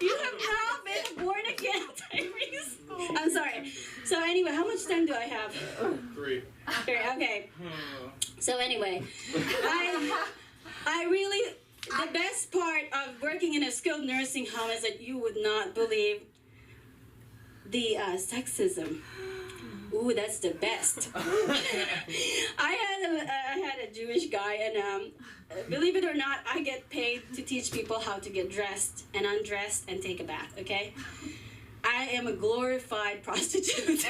You have now been born again, Tyrese. I'm sorry. So anyway, how much time do I have? 3. Okay. So anyway, I really, the best part of working in a skilled nursing home is that you would not believe the sexism. Ooh, that's the best. I had a Jewish guy, and believe it or not, I get paid to teach people how to get dressed and undressed and take a bath, okay? I am a glorified prostitute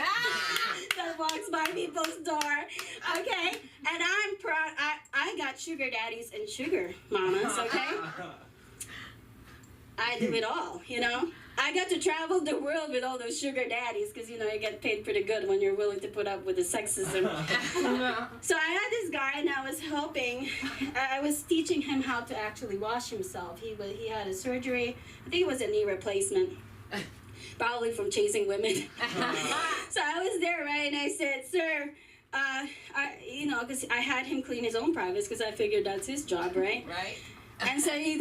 that walks by people's door, okay? And I'm proud. I got sugar daddies and sugar mamas, okay? I do it all, you know? I got to travel the world with all those sugar daddies because, you know, you get paid pretty good when you're willing to put up with the sexism. So I had this guy, and I was helping. I was teaching him how to actually wash himself. He had a surgery. I think it was a knee replacement, probably from chasing women. So I was there, right, and I said, sir, you know, because I had him clean his own privates because I figured that's his job, right? Right. And so and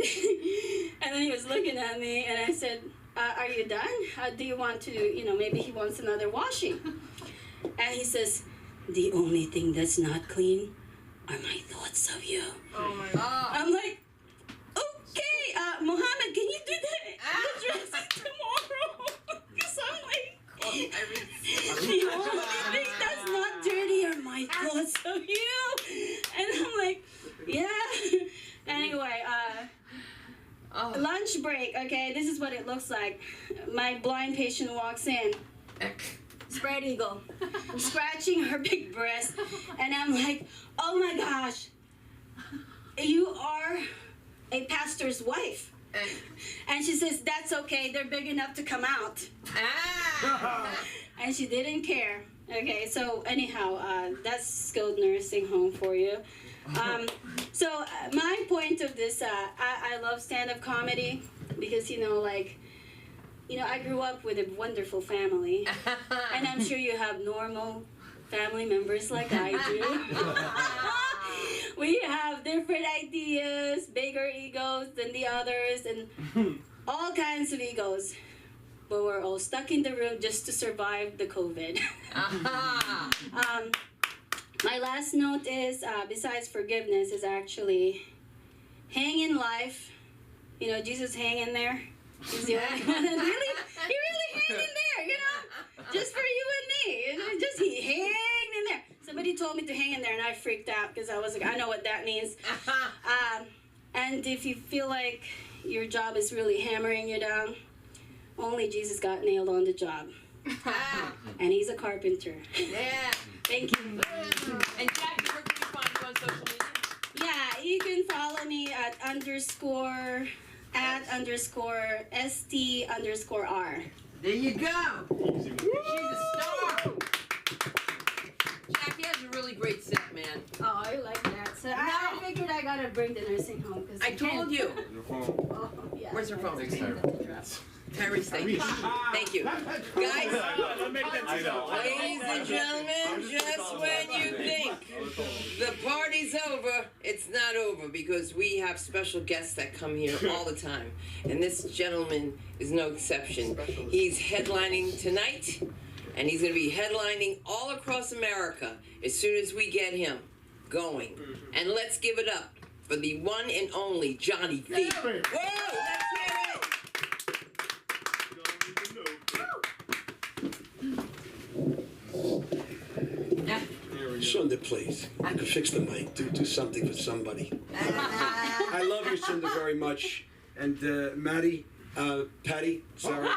then he was looking at me, and I said, are you done? Do you want to, you know, maybe he wants another washing. And he says, the only thing that's not clean are my thoughts of you. Oh my God. I'm like, okay, Mohammed, can you do the dressing tomorrow? Because I'm like, the only thing that's not dirty are my thoughts of you. And I'm like, yeah. Anyway, lunch break, okay, this is what it looks like. My blind patient walks in. spread eagle, scratching her big breast, and I'm like, oh my gosh, you are a pastor's wife. And she says, that's okay, they're big enough to come out. And she didn't care. Okay, so anyhow, that's skilled nursing home for you. So my point of this, I love stand-up comedy because, I grew up with a wonderful family. And I'm sure you have normal family members like I do. We have different ideas, bigger egos than the others, and all kinds of egos. But we're all stuck in the room just to survive the COVID. My last note is, besides forgiveness, is actually hang in life. Jesus hang in there. He's the only one that he really hang in there, just for you and me. Just he hang in there. Somebody told me to hang in there, and I freaked out because I was like, I know what that means. And if you feel like your job is really hammering you down, only Jesus got nailed on the job. And he's a carpenter. Yeah. Thank you. And Jackie, where can we find you on social media? Yeah, you can follow me at @_ST_R. There you go. She's a star. Jackie has a really great set, man. Oh, I like that. So I figured I gotta bring the nursing home because I told you. Oh, yeah. Where's her phone? Terry, thank you. Thank you. Guys, ladies and gentlemen, just when you think the party's over, it's not over because we have special guests that come here all the time. And this gentleman is no exception. He's headlining tonight, and he's going to be headlining all across America as soon as we get him going. And let's give it up for the one and only Johnny V. Whoa, let's hear it. Sunda, please. You can fix the mic. Do something for somebody. I love you, Sunda, very much. And Patty, sorry.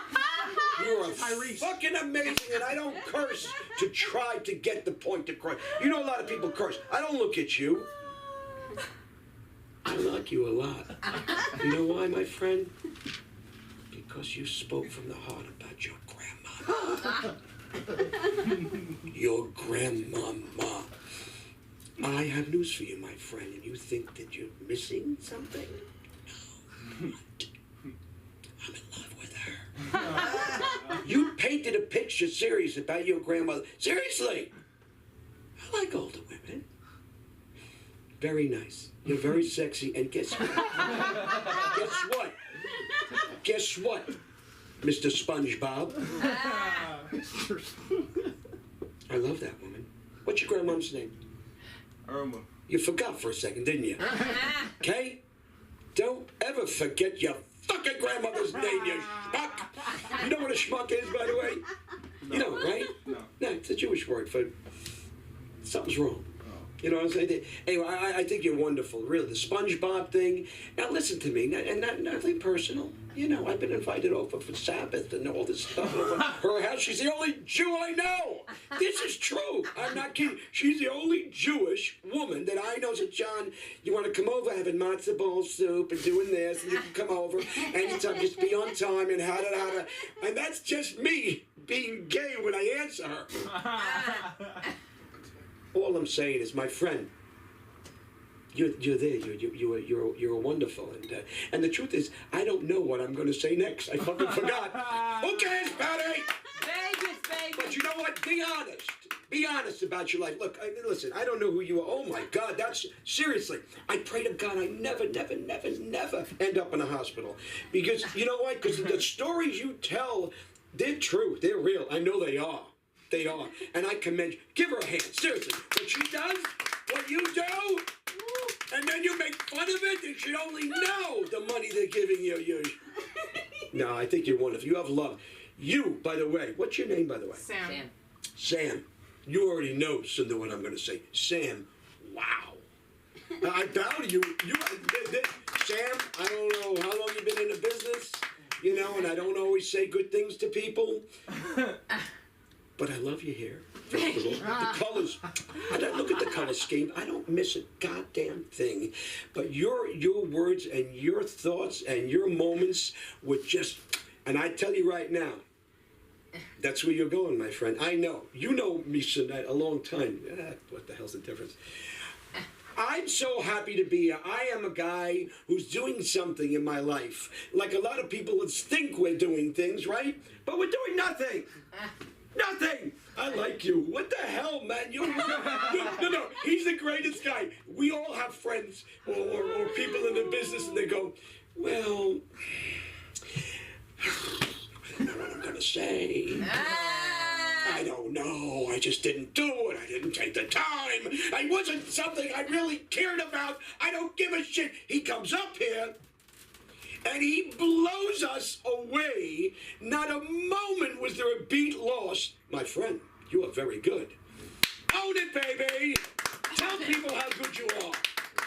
You are fucking amazing, and I don't curse to try to get the point across. You know a lot of people curse. I don't look at you. I like you a lot. You know why, my friend? Because you spoke from the heart about your grandma. Your grandmama. I have news for you, my friend, and you think that you're missing something? No. I'm in love with her. You painted a picture serious about your grandmother. Seriously. I like older women. Very nice. You're very sexy, and guess what? Guess what? Guess what, Mr. SpongeBob? I love that woman. What's your grandmom's name? Irma. You forgot for a second, didn't you? Okay? Don't ever forget your fucking grandmother's name, you schmuck. You know what a schmuck is, by the way? You know, right? No. No, it's a Jewish word for something's wrong. You know what I'm saying? Anyway, I think you're wonderful, really. The SpongeBob thing. Now, listen to me, and nothing personal. You know, I've been invited over for Sabbath and all this stuff over her house. She's the only Jew I know. This is true. I'm not kidding. She's the only Jewish woman that I know. Said, John, you want to come over having matzo ball soup and doing this, and you can come over anytime, just be on time and how. And that's just me being gay when I answer her. All I'm saying is, my friend, you're there. You're wonderful, and the truth is, I don't know what I'm going to say next. I fucking forgot. Who cares, Patty? Vegas, baby. But you know what? Be honest. Be honest about your life. Look, listen. I don't know who you are. Oh my God, that's seriously. I pray to God I never end up in a hospital, because you know what? Because the stories you tell, they're true. They're real. I know they are. They are. And I commend you. Give her a hand. Seriously. What she does, what you do, and then you make fun of it, you should only know the money they're giving you. No, I think you're wonderful. You have love. You, by the way, what's your name, by the way? Sam. Sam. You already know, Sunda, what I'm going to say. Sam, wow. I bow to you. Sam, I don't know how long you've been in the business, and I don't always say good things to people. but I love your hair. First of all, the colors. And I look at the color scheme. I don't miss a goddamn thing. But your words and your thoughts and your moments were just. And I tell you right now, that's where you're going, my friend. I know. You know me since a long time. What the hell's the difference? I'm so happy to be here. I am a guy who's doing something in my life. Like a lot of people think we're doing things, right? But we're doing nothing. Nothing. I like you. What the hell, man? No. He's the greatest guy. We all have friends or people in the business, and they go, well, I don't know what I'm gonna say. I don't know. I just didn't do it. I didn't take the time. It wasn't something I really cared about. I don't give a shit. He comes up here and he blows us away. Not a moment was there a beat lost. My friend, you are very good. Own it, baby. Tell people how good you are.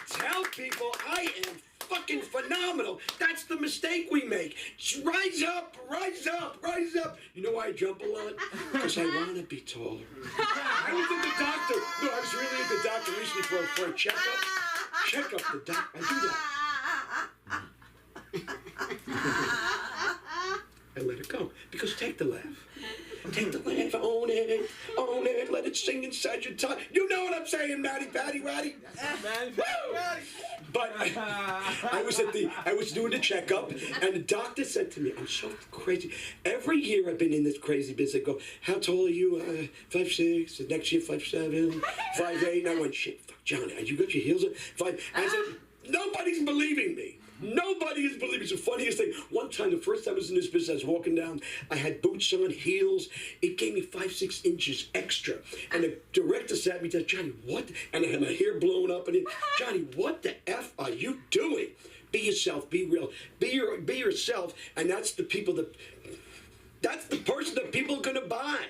Tell people I am fucking phenomenal. That's the mistake we make. Rise up, rise up, rise up. You know why I jump a lot? Because I want to be taller. I was at the doctor. No, I was really at the doctor recently for a checkup. Check up the doctor. I do that. I let it go. Because take the laugh. Take the laugh, own it, let it sing inside your tongue. You know what I'm saying, Matty, Patty, Ratty? But I was doing the checkup, and the doctor said to me, I'm so crazy. Every year I've been in this crazy business. I go, how tall are you? 5'6", next year 5'7", 5'8", and I went, shit, fuck, Johnny, you got your heels up? 5, I said, nobody's believing me. Nobody is believing. It's the funniest thing. One time, the first time I was in this business, I was walking down. I had boots on, heels. It gave me 5-6 inches extra. And the director sat me down, Johnny, what? And I had my hair blown up. And Johnny, what the F are you doing? Be yourself. Be real. Be yourself. And that's the people that's the person that people are going to buy.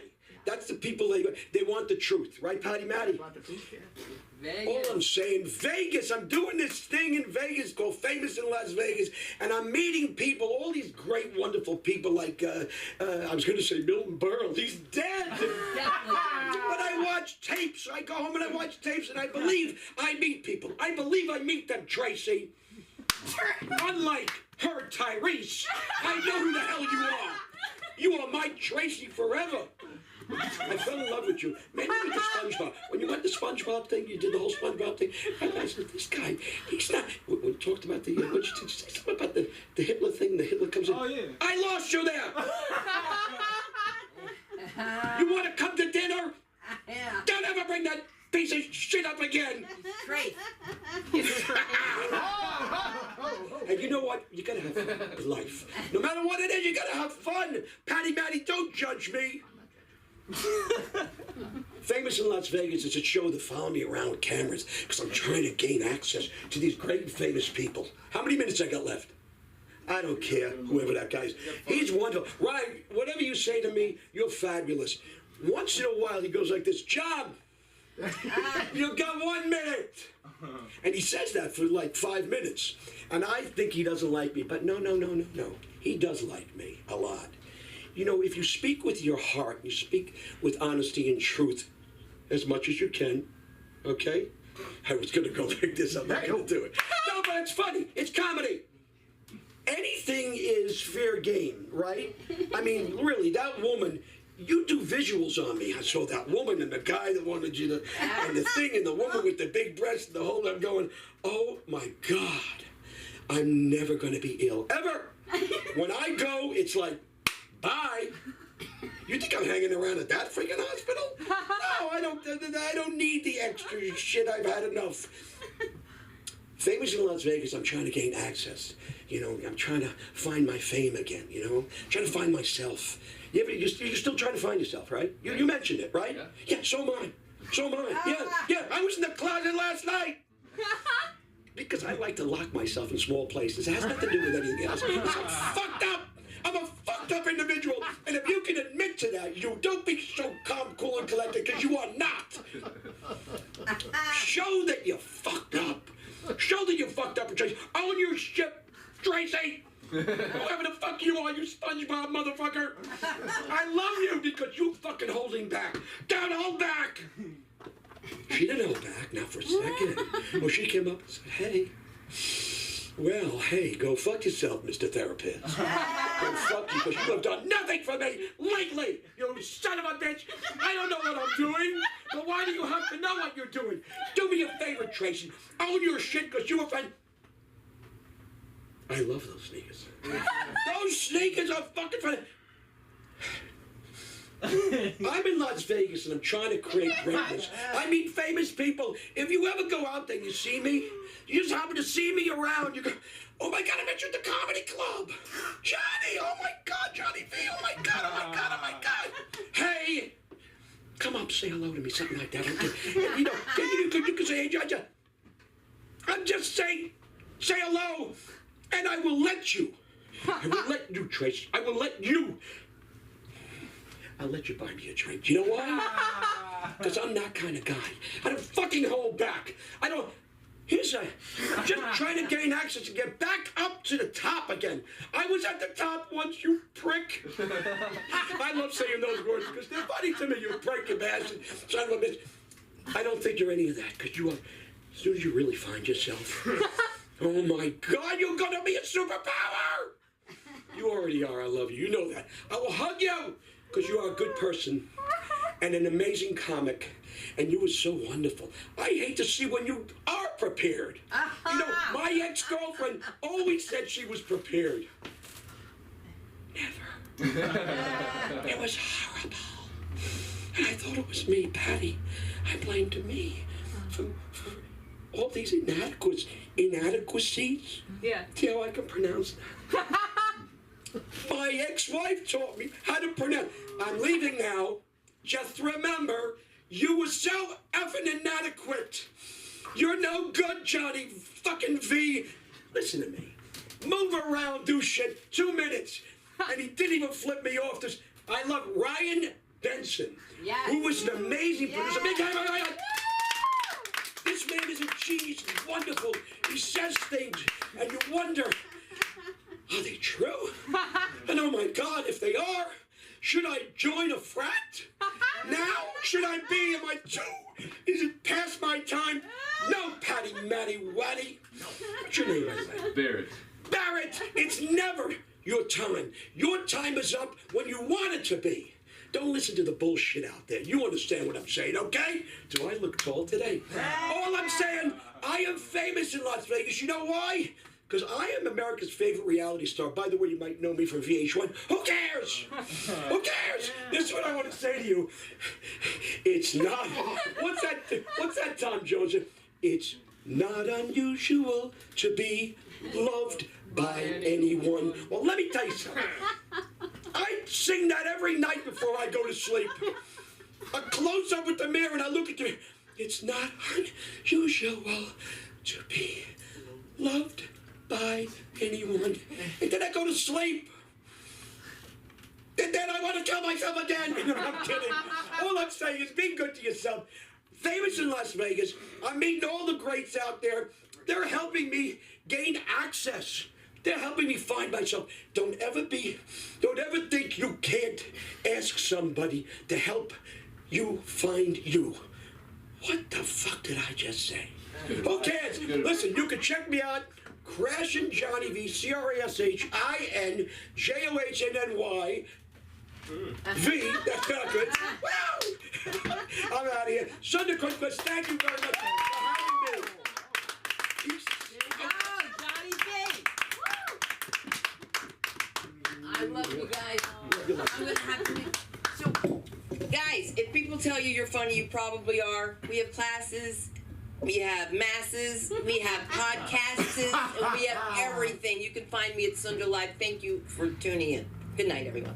That's the people they want the truth. Right, Patty Matty? All I'm saying, Vegas, I'm doing this thing in Vegas called Famous in Las Vegas, and I'm meeting people, all these great, wonderful people like, I was going to say Milton Berle. He's dead. But I watch tapes. I go home and I watch tapes, and I believe I meet people. I believe I meet them, Tracy. Unlike her, Tyrese, I know who the hell you are. You are my Tracy forever. I fell in love with you. Maybe with the SpongeBob. When you went the SpongeBob thing, you did the whole SpongeBob thing. I said, this guy, he's not. When you talked about the, what did you say something about the Hitler thing? The Hitler comes in. Oh, yeah. I lost you there. You want to come to dinner? Yeah. Don't ever bring that piece of shit up again. Great. And you know what? You gotta have fun with life. No matter what it is, you gotta have fun. Patty Matty, don't judge me. Famous in Las Vegas is a show that follow me around with cameras because I'm trying to gain access to these great famous people. How many minutes I got left? I don't care, whoever that guy is. He's wonderful. Ryan, whatever you say to me, you're fabulous. Once in a while, he goes like this, John, you got 1 minute. And he says that for like 5 minutes. And I think he doesn't like me, but no. He does like me a lot. You know, if you speak with your heart, you speak with honesty and truth as much as you can, okay? I was going to go like this. I'm not going to do it. No, but it's funny. It's comedy. Anything is fair game, right? I mean, really, that woman, you do visuals on me. I saw that woman and the guy that wanted you to, and the thing, and the woman with the big breasts, and the whole, I'm going, oh my God, I'm never going to be ill, ever. When I go, it's like, bye. You think I'm hanging around at that freaking hospital? No, I don't need the extra shit. I've had enough. Famous in Las Vegas, I'm trying to gain access. You know, I'm trying to find my fame again, you know? I'm trying to find myself. You're still trying to find yourself, right? You mentioned it, right? Yeah, so am I. Yeah, I was in the closet last night. Because I like to lock myself in small places. It has nothing to do with anything else. I'm fucked up. I'm a fucked up individual. And if you can admit to that, you don't be so calm, cool, and collected, because you are not. Show that you're fucked up. Show that you're fucked up, Tracy. Own your shit, Tracy. Whoever the fuck you are, you SpongeBob motherfucker. I love you because you fucking holding back. Don't hold back. She didn't hold back, not for a second. Well, she came up and said, hey. Well, hey, go fuck yourself, Mr. Therapist. Go fuck you, because you have done nothing for me lately, you son of a bitch. I don't know what I'm doing, but why do you have to know what you're doing? Do me a favor, Tracy. Own your shit, because you offend... I love those sneakers. Those sneakers are fucking funny. I'm in Las Vegas and I'm trying to create greatness. I meet famous people. If you ever go out there and you see me, you just happen to see me around, you go, oh my God, I met you at the comedy club. Johnny, oh my God, Johnny V, oh my God, oh my God, oh my God. Hey, come up, say hello to me, something like that. You know, you can say, hey, Judge, I'm just saying, say hello, and I will let you. I will let you, Trace. I will let you. I'll let you buy me a drink. You know why? Because I'm that kind of guy. I don't fucking hold back. I don't... Here's a... Just trying to gain access and get back up to the top again. I was at the top once, you prick. I love saying those words because they're funny to me, you prick, you bastard, son of a bitch. I don't think you're any of that because you are... As soon as you really find yourself... Oh my God, you're gonna be a superpower! You already are, I love you. You know that. I will hug you! Because you are a good person and an amazing comic, and you were so wonderful. I hate to see when you are prepared. You know, my ex-girlfriend always said she was prepared. Never. It was horrible. And I thought it was me, Patty. I blamed me for all these inadequacies. Yeah. See how I can pronounce that? My ex-wife taught me how to pronounce. I'm leaving now. Just remember, you were so effing inadequate. You're no good, Johnny fucking V. Listen to me. Move around, do shit. 2 minutes. And he didn't even flip me off. This. I love Ryan Benson, who was an amazing producer. Big hand. This man is a genius. He's wonderful. He says things, and you wonder, are they true? And oh my God, if they are, should I join a frat? Now? Should I be? Am I too? Is it past my time? No, Patty, Matty, Waddy. What's your name, by the way? Barrett. Barrett, it's never your time. Your time is up when you want it to be. Don't listen to the bullshit out there. You understand what I'm saying, okay? Do I look tall today? All I'm saying, I am famous in Las Vegas. You know why? Because I am America's favorite reality star. By the way, you might know me from VH1. Who cares? Who cares? This is what I want to say to you. It's not... What's that, Tom Jones? It's not unusual to be loved by anyone. Well, let me tell you something. I sing that every night before I go to sleep. I close up with the mirror and I look at you. It's not unusual to be loved by anyone. And then I go to sleep. And then I want to kill myself again. I'm kidding. All I'm saying is be good to yourself. Famous in Las Vegas. I'm meeting all the greats out there. They're helping me gain access. They're helping me find myself. Don't ever think you can't ask somebody to help you find you. What the fuck did I just say? Who cares? Listen, you can check me out. Crashin' Johnny V, CRASHINJOHNNY V. That's not good. Woo! I'm out of here. Sunday Christmas, thank you very much for having me. I love you guys. I'm gonna have to. So, guys, if people tell you you're funny, you probably are. We have classes, we have masses, we have podcasts, and we have everything. You can find me at Sunder Live. Thank you for tuning in. Good night, everyone.